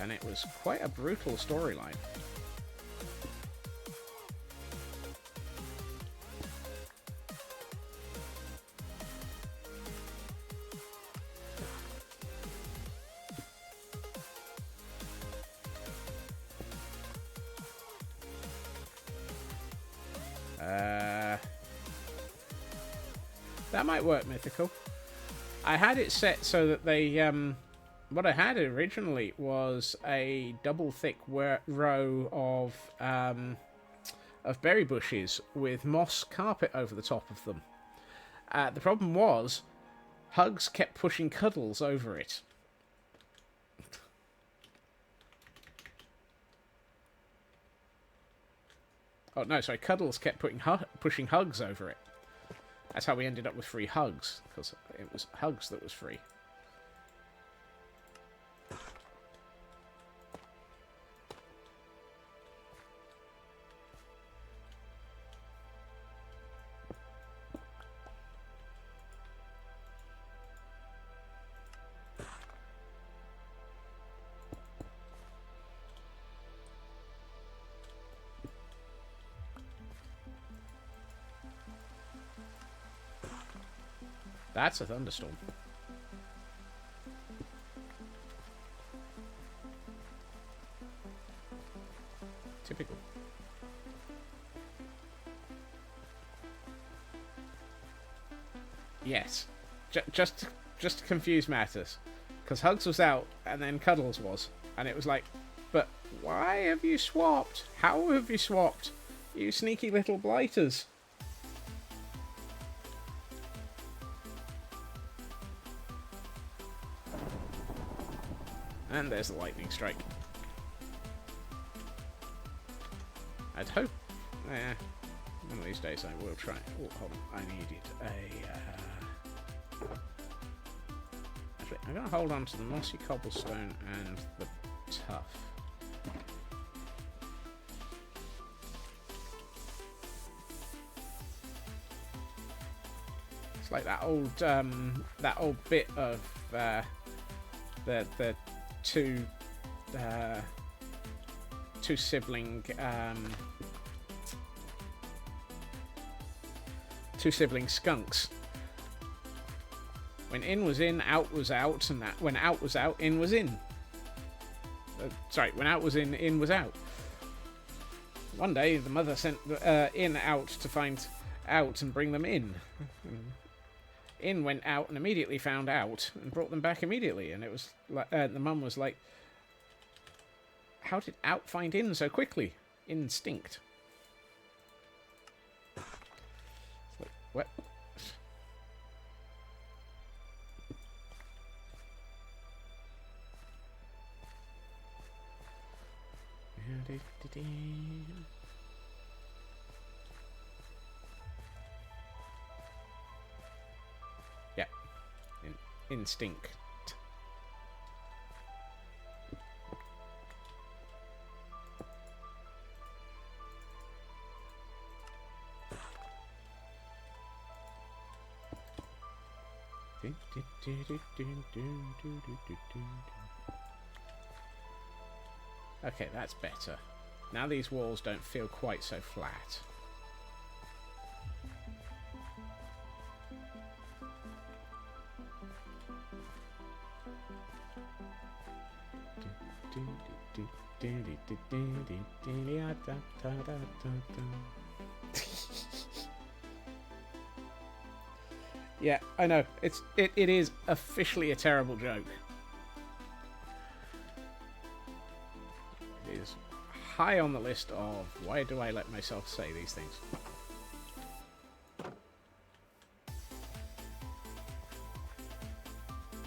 A: And it was quite a brutal storyline. That might work, Mythical. I had it set so that they, what I had originally was a double thick row of berry bushes with moss carpet over the top of them. The problem was, Hugs kept pushing Cuddles over it. Oh, no, sorry, Cuddles kept pushing Hugs over it. That's how we ended up with free Hugs, because it was Hugs that was free. That's a thunderstorm. Typical. Yes. Just to confuse matters. Because Hugs was out, and then Cuddles was. And it was like, but why have you swapped? How have you swapped? You sneaky little blighters. And there's the lightning strike. I'd hope... one of these days I will try... Oh, hold on. I needed a... Actually, I'm going to hold on to the mossy cobblestone and the tuff. It's like that old bit of the two sibling skunks. When in was in, out was out, and that when out was out, in was in. Sorry, when out was in was out. One day, the mother sent in out to find out and bring them in. In went out and immediately found out and brought them back immediately. And it was like the mum was like, "How did out find in so quickly? Instinct." It's like, what? Yeah, instinct. Okay, that's better. Now these walls don't feel quite so flat. Yeah, I know. It is officially a terrible joke. It is high on the list of why do I let myself say these things.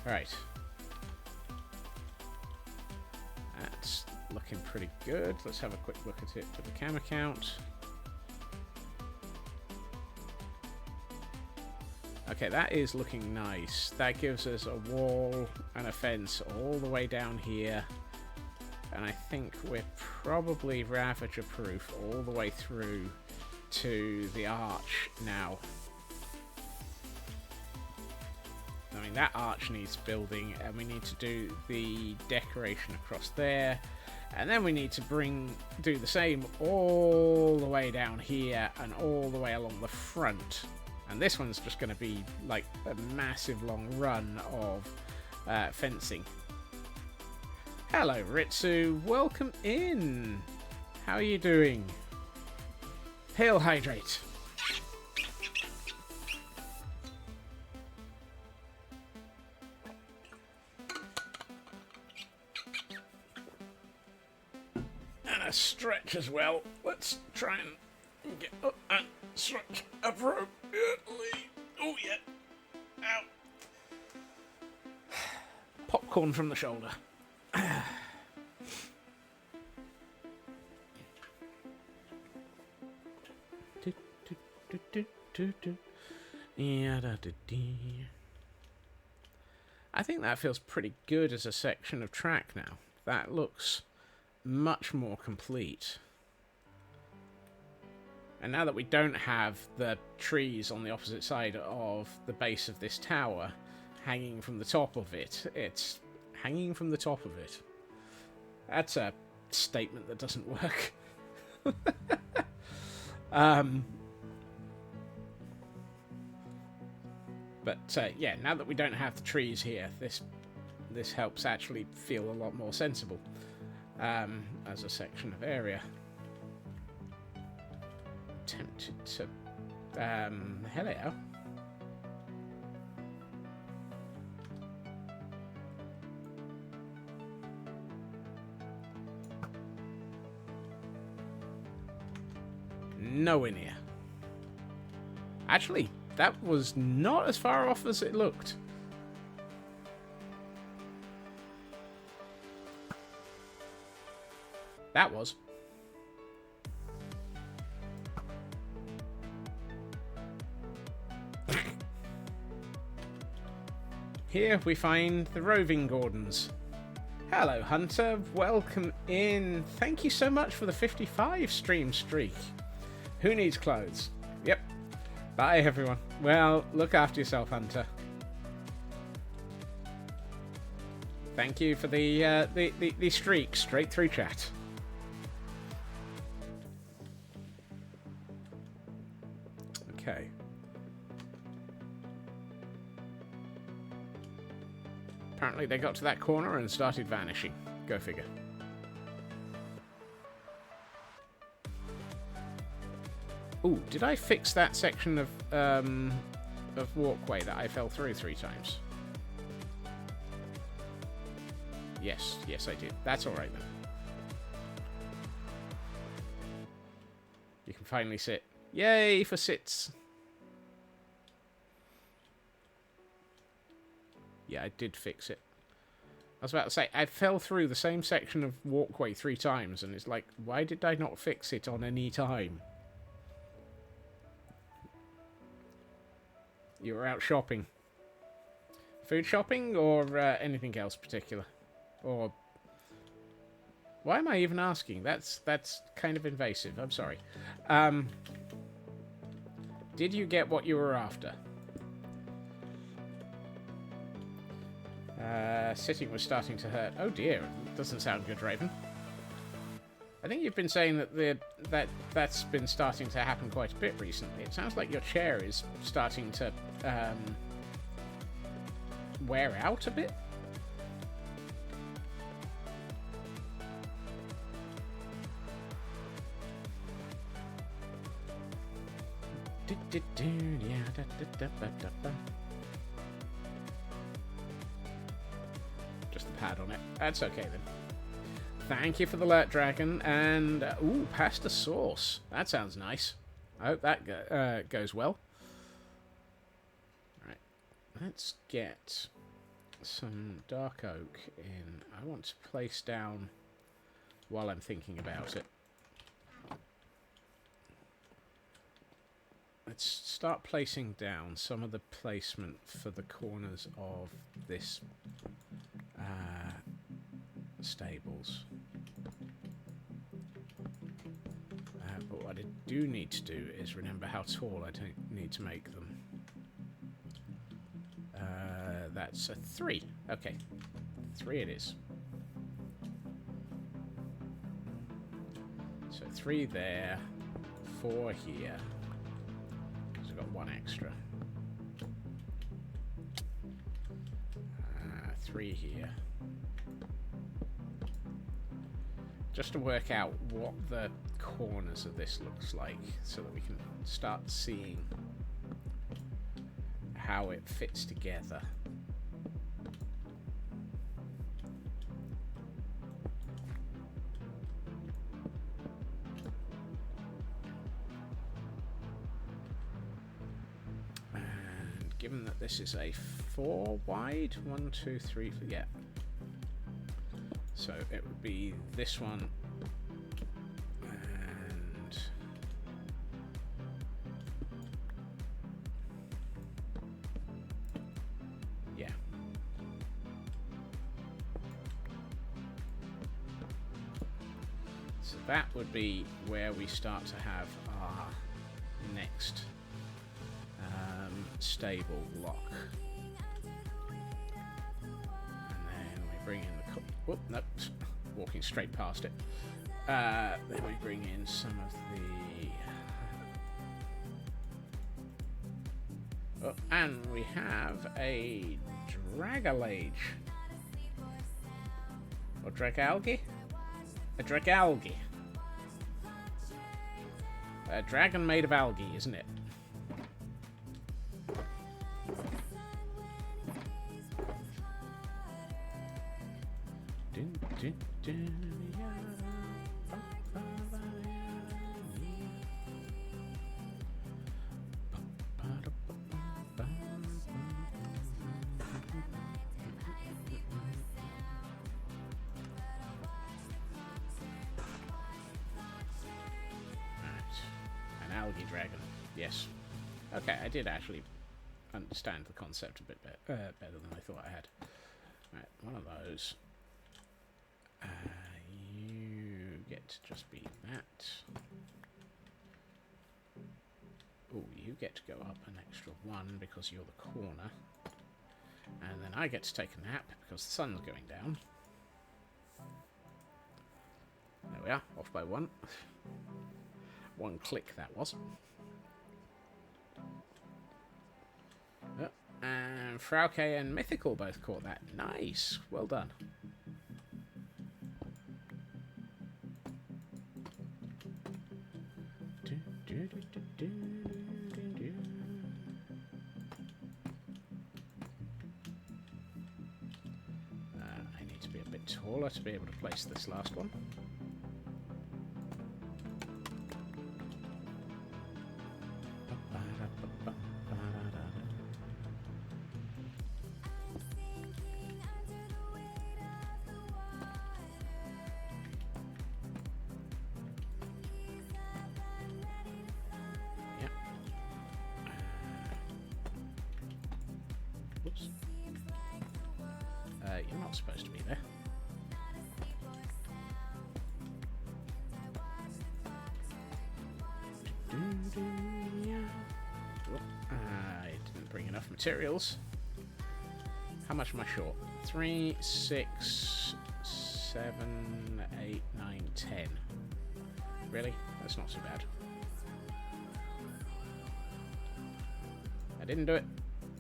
A: Alright. That's looking pretty good. Let's have a quick look at it for the camera count. Okay, that is looking nice. That gives us a wall and a fence all the way down here. And I think we're probably Ravager-proof all the way through to the arch now. I mean, that arch needs building, and we need to do the decoration across there. And then we need to do the same all the way down here and all the way along the front. And this one's just going to be like a massive long run of fencing. Hello, Ritsu. Welcome in. How are you doing? Hail Hydrate. And a stretch as well. Let's try and get up and stretch appropriately. Oh, yeah. Ow. Popcorn from the shoulder. I think that feels pretty good as a section of track now. That looks much more complete. And now that we don't have the trees on the opposite side of the base of this tower hanging from the top of it, it's hanging from the top of it. That's a statement that doesn't work. But yeah, now that we don't have the trees here, this helps actually feel a lot more sensible as a section of area. Tempted to hello. Nowhere near. Actually, that was not as far off as it looked. That was. Here we find the roving Gordons. Hello, Hunter. Welcome in. Thank you so much for the 55 stream streak. Who needs clothes? Yep. Bye, everyone. Well, look after yourself, Hunter. Thank you for the streak straight through chat. Okay. Apparently they got to that corner and started vanishing. Go figure. Ooh, did I fix that section of walkway that I fell through 3 times? Yes, I did. That's alright then. You can finally sit. Yay for sits! Yeah, I did fix it. I was about to say, I fell through the same section of walkway 3 times, and it's like, why did I not fix it on any time? You were out shopping. Food shopping, or anything else particular? Or... why am I even asking? That's kind of invasive. I'm sorry. Did you get what you were after? Sitting was starting to hurt. Oh dear, doesn't sound good, Raven. I think you've been saying that that's been starting to happen quite a bit recently. It sounds like your chair is starting to wear out a bit. Just the pad on it. That's okay then. Thank you for the alert, Dragon. And, ooh, pasta sauce. That sounds nice. I hope that goes well. Alright. Let's get some dark oak in. I want to place down, while I'm thinking about it. Let's start placing down some of the placement for the corners of this stables. But what I do need to do is remember how tall I need to make them. That's a 3. Okay. 3 it is. So 3 there, 4 here. So I've got 1 extra. 3 here. Just to work out what the corners of this looks like, so that we can start seeing how it fits together. And given that this is a 4 wide, 1, 2, 3, yeah. So it would be this one, and yeah. So that would be where we start to have our next stable block. Bring in the... whoop, nope. Walking straight past it. Then we bring in some of the... oh, and we have a Dragalage. Or Dragalge? A Dragalge. A dragon made of algae, isn't it? An algae dragon. Yes. Okay, I did actually understand the concept a bit better than I thought I had. Right, one of those. You get to just be that. Oh, you get to go up an extra one because you're the corner. And then I get to take a nap because the sun's going down. There we are, off by one. One click that was. And Frauke and Mythical both caught that. Nice, well done. I need to be a bit taller to be able to place this last one. Whoops. You're not supposed to be there. I didn't bring enough materials. How much am I short? 3, 6, 7, 8, 9, 10. Really? That's not so bad. I didn't do it.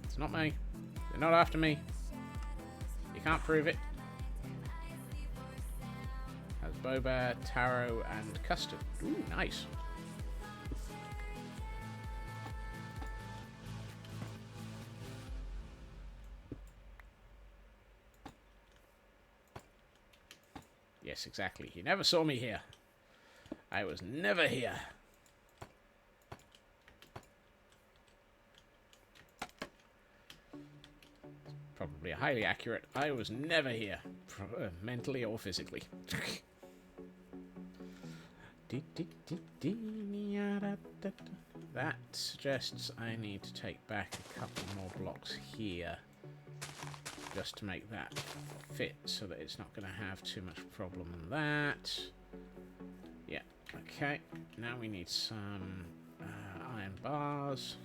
A: It's not me. They're not after me. You can't prove it. Has boba, taro, and custard. Ooh, nice. Yes, exactly. You never saw me here. I was never here. Probably highly accurate. I was never here, mentally or physically. That suggests I need to take back a couple more blocks here, just to make that fit so that it's not going to have too much problem in that. Yeah, okay. Now we need some iron bars.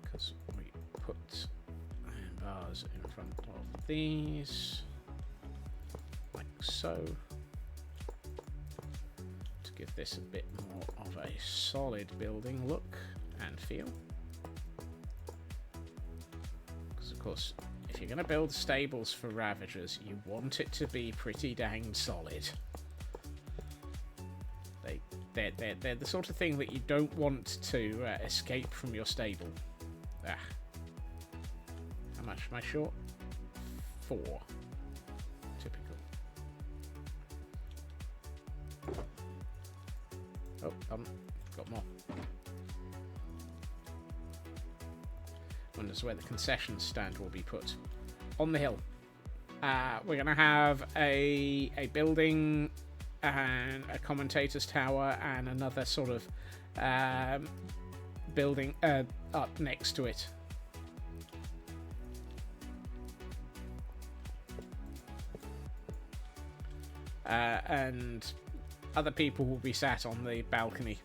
A: Because we put iron bars in front of these, like so, to give this a bit more of a solid building look and feel. Because of course, if you're going to build stables for Ravagers, you want it to be pretty dang solid. They're the sort of thing that you don't want to escape from your stable. Ah. How much am I short? 4. Typical. Oh, got more. Wonders where the concession stand will be put. On the hill. We're going to have a building and a commentator's tower and another sort of building up next to it. And other people will be sat on the balcony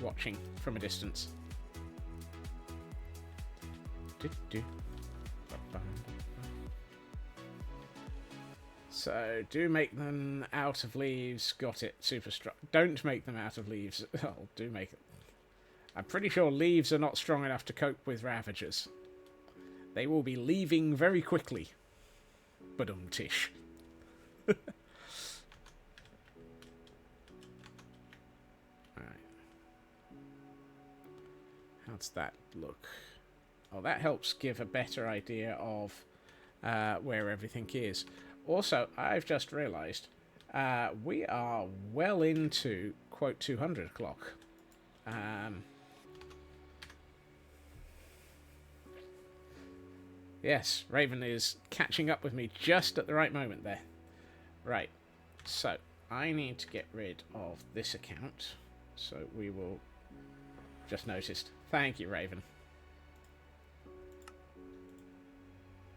A: watching from a distance. So, do make them out of leaves. Got it. Super strong. Don't make them out of leaves. Oh, do make it. I'm pretty sure leaves are not strong enough to cope with Ravagers. They will be leaving very quickly. Badum-tish. Alright. How's that look? Oh, that helps give a better idea of where everything is. Also, I've just realised we are well into, quote, 200 o'clock. Yes, Raven is catching up with me just at the right moment there. Right, so I need to get rid of this account. So we will... Just noticed. Thank you, Raven.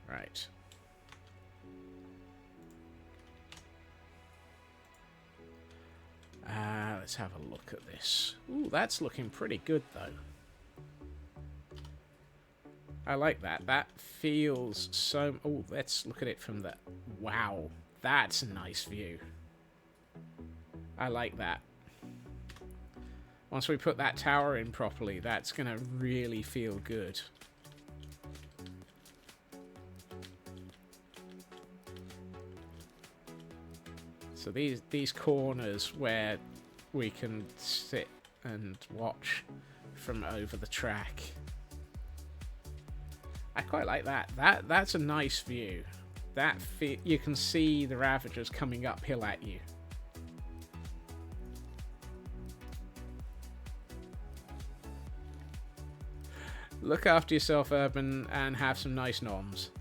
A: Right. Let's have a look at this. Ooh, that's looking pretty good, though. I like that. That feels so... Oh, let's look at it from the... Wow, that's a nice view. I like that. Once we put that tower in properly, that's going to really feel good. So these corners where we can sit and watch from over the track. I quite like that. That's a nice view. You can see the Ravagers coming uphill at you. Look after yourself, Urban, and have some nice noms.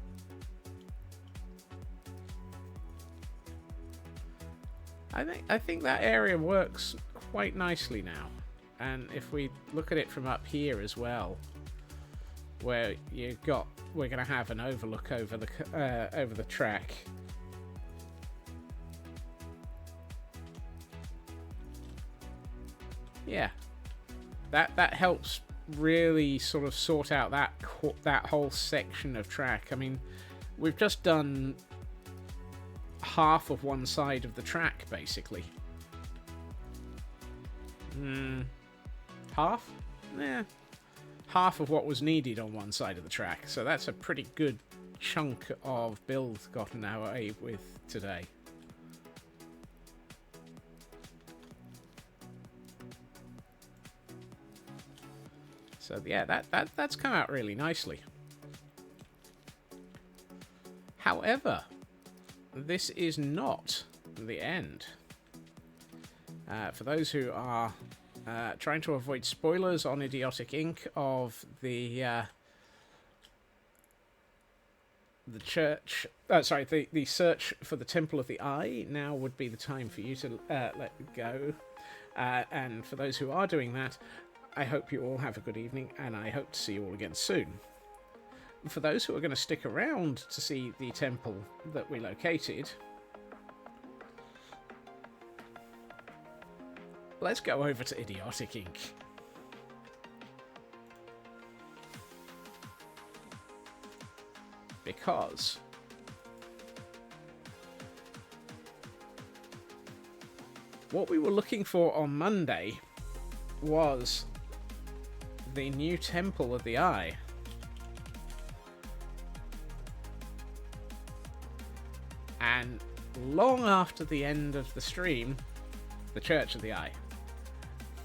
A: I think that area works quite nicely now. And if we look at it from up here as well, where we're going to have an overlook over the track. Yeah, that helps really sort of sort out that whole section of track. I mean, we've just done half of one side of the track, basically. Half? Yeah. Half of what was needed on one side of the track. So that's a pretty good chunk of build gotten away with today. So yeah, that's come out really nicely. However, this is not the end. For those who are trying to avoid spoilers on Idiotic Inc. of the search for the Temple of the Eye, now would be the time for you to let go. And for those who are doing that, I hope you all have a good evening, and I hope to see you all again soon. For those who are going to stick around to see the temple that we located, let's go over to Idiotic Inc. Because what we were looking for on Monday was the new Temple of the Eye. And long after the end of the stream, the Church of the Eye.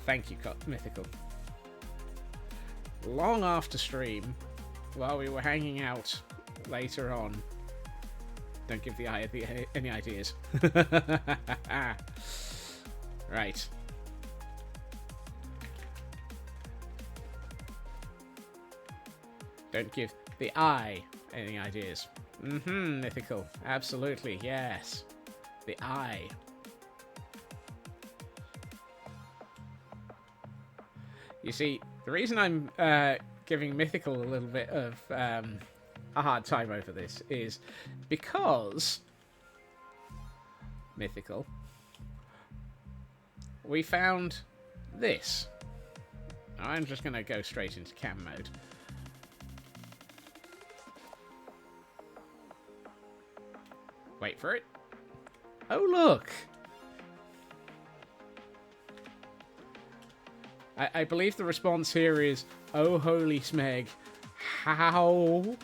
A: Thank you, Mythical. Long after stream, while we were hanging out later on, don't give the Eye any ideas. Right. Don't give the Eye any ideas. Mythical. Absolutely, yes. The Eye. You see, the reason I'm giving Mythical a little bit of a hard time over this is because Mythical, we found this. I'm just going to go straight into cam mode. Wait for it. Oh, look! I believe the response here is, oh, holy smeg, how?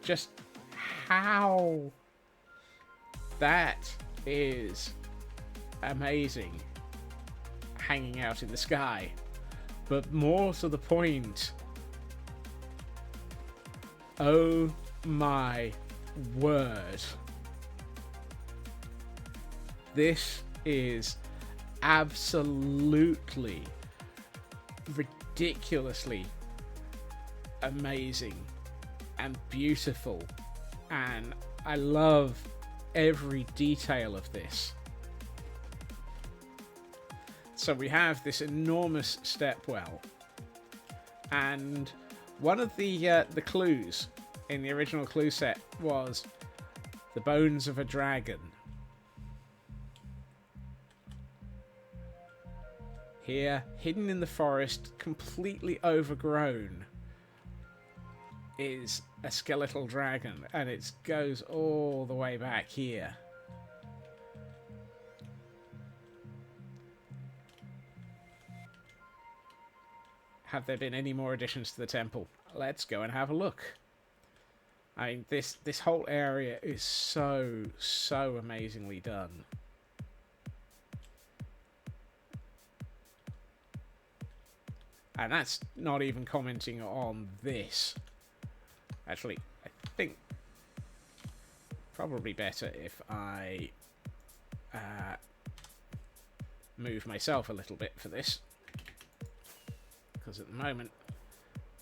A: Just how? That is amazing. Hanging out in the sky. But more to the point, oh my word. This is absolutely ridiculously amazing and beautiful, and I love every detail of this. So we have this enormous stepwell, and one of the clues in the original clue set was the bones of a dragon. Here, hidden in the forest, completely overgrown, is a skeletal dragon, and it goes all the way back here. Have there been any more additions to the temple? Let's go and have a look. I mean, this whole area is so amazingly done. And that's not even commenting on this. Actually, I think probably better if I move myself a little bit for this. Because at the moment,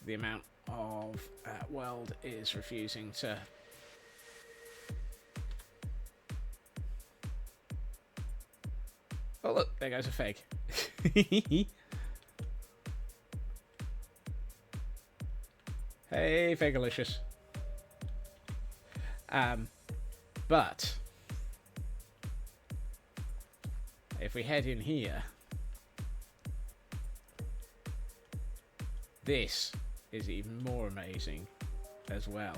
A: the amount of world is refusing to... Oh look, there goes a fig. Hey, Fagalicious. But if we head in here, this is even more amazing as well.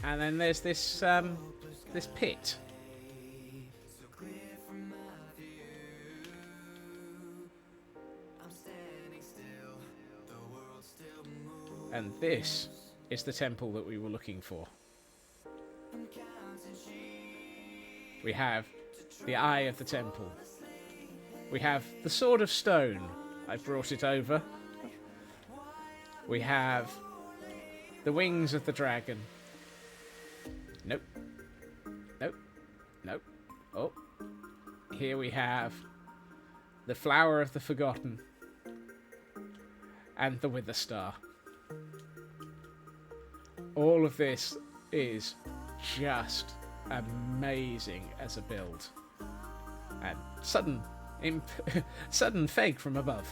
A: And then there's this this pit. And this is the temple that we were looking for. We have the eye of the temple. We have the sword of stone. I brought it over. We have the wings of the dragon. Nope. Nope. Nope. Oh. Here we have the flower of the forgotten. And the wither star. All of this is just amazing as a build. And sudden feg from above.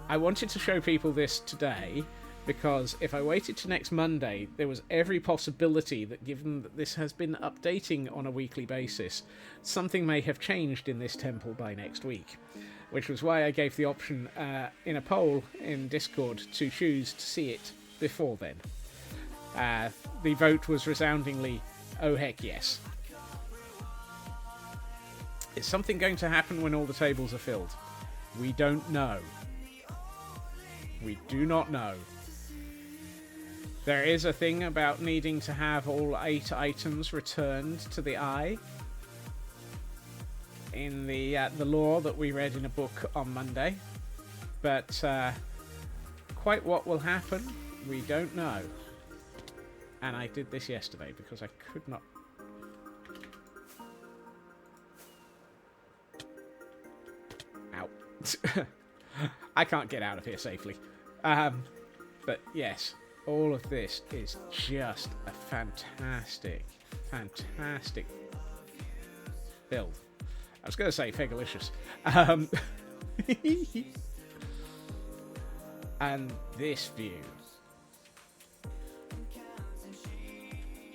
A: I wanted to show people this today because if I waited to next Monday, there was every possibility that, given that this has been updating on a weekly basis, something may have changed in this temple by next week. Which was why I gave the option in a poll in Discord to choose to see it before then. The vote was resoundingly, oh heck yes. Is something going to happen when all the tables are filled? We don't know. We do not know. There is a thing about needing to have all 8 items returned to the eye. In the lore that we read in a book on Monday. But quite what will happen, we don't know. And I did this yesterday because I could not... Ow. I can't get out of here safely. But yes, all of this is just a fantastic build. I was going to say Fagalicious. And this view.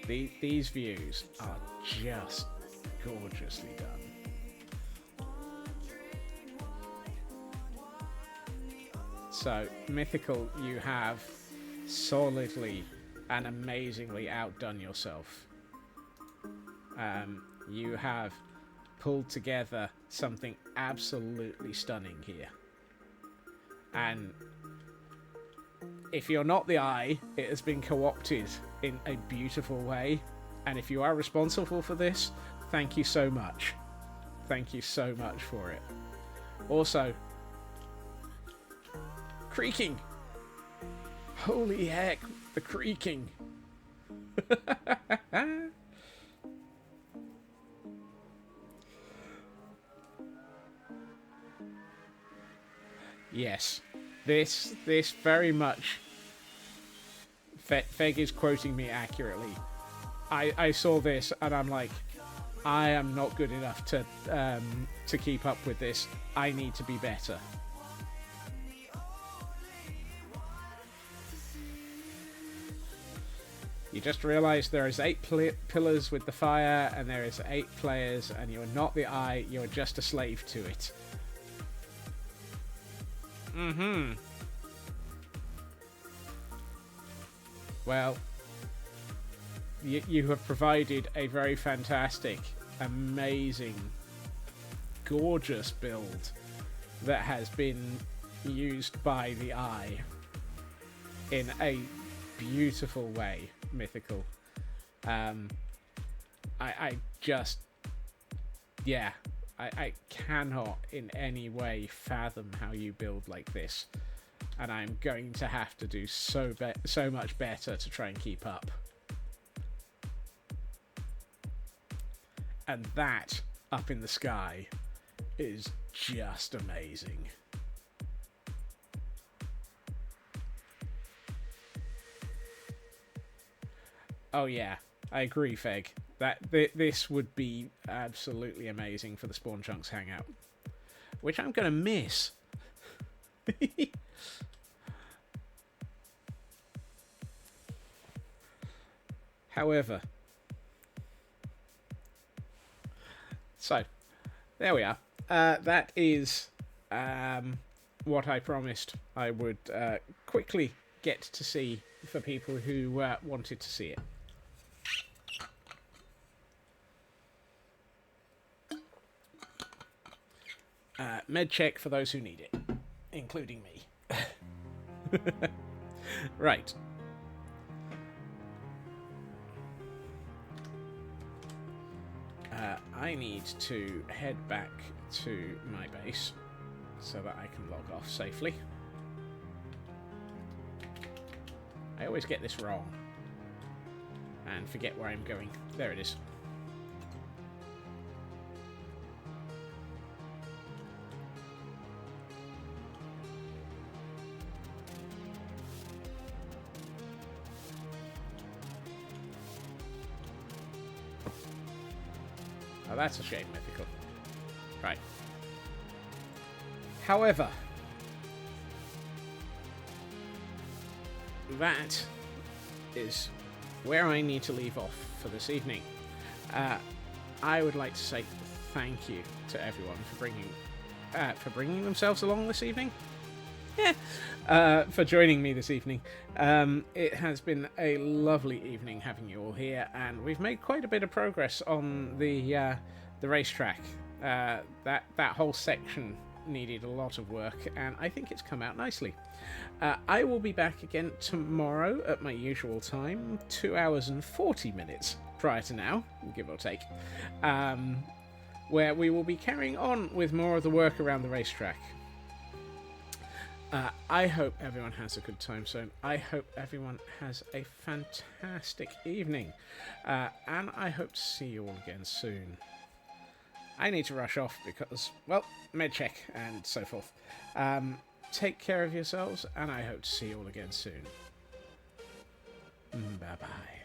A: These views are just gorgeously done. So, Mythical, you have solidly and amazingly outdone yourself. You have pulled together something absolutely stunning here. And if you're not the eye, it has been co-opted in a beautiful way. And if you are responsible for this, thank you so much. Thank you so much for it. Also, creaking. Holy heck, the creaking. Yes. This very much... Feg is quoting me accurately. I saw this and I'm like, I am not good enough to keep up with this. I need to be better. You just realise there is 8 pillars with the fire, and there is 8 players, and you are not the eye, you are just a slave to it. Mm-hmm. Well, you have provided a very fantastic, amazing, gorgeous build that has been used by the eye in a beautiful way. Mythical. I just, yeah, I cannot in any way fathom how you build like this, and I'm going to have to do so much better to try and keep up. And that up in the sky is just amazing. Oh yeah, I agree, Feg. This would be absolutely amazing for the Spawn Chunks hangout, which I'm gonna miss. However, so there we are. That is what I promised I would quickly get to see for people who wanted to see it. Med check for those who need it, including me. Right. I need to head back to my base so that I can log off safely. I always get this wrong and forget where I'm going. There it is. Oh, that's a shame, Mythical. Right. However, that is where I need to leave off for this evening. I would like to say thank you to everyone for bringing themselves along this evening. Yeah, for joining me this evening. It has been a lovely evening having you all here, and we've made quite a bit of progress on the racetrack. That whole section needed a lot of work, and I think it's come out nicely. I will be back again tomorrow at my usual time, 2 hours and 40 minutes prior to now, give or take, where we will be carrying on with more of the work around the racetrack. I hope everyone has a good time zone. I hope everyone has a fantastic evening. And I hope to see you all again soon. I need to rush off because, well, med check and so forth. Take care of yourselves, and I hope to see you all again soon. Bye-bye.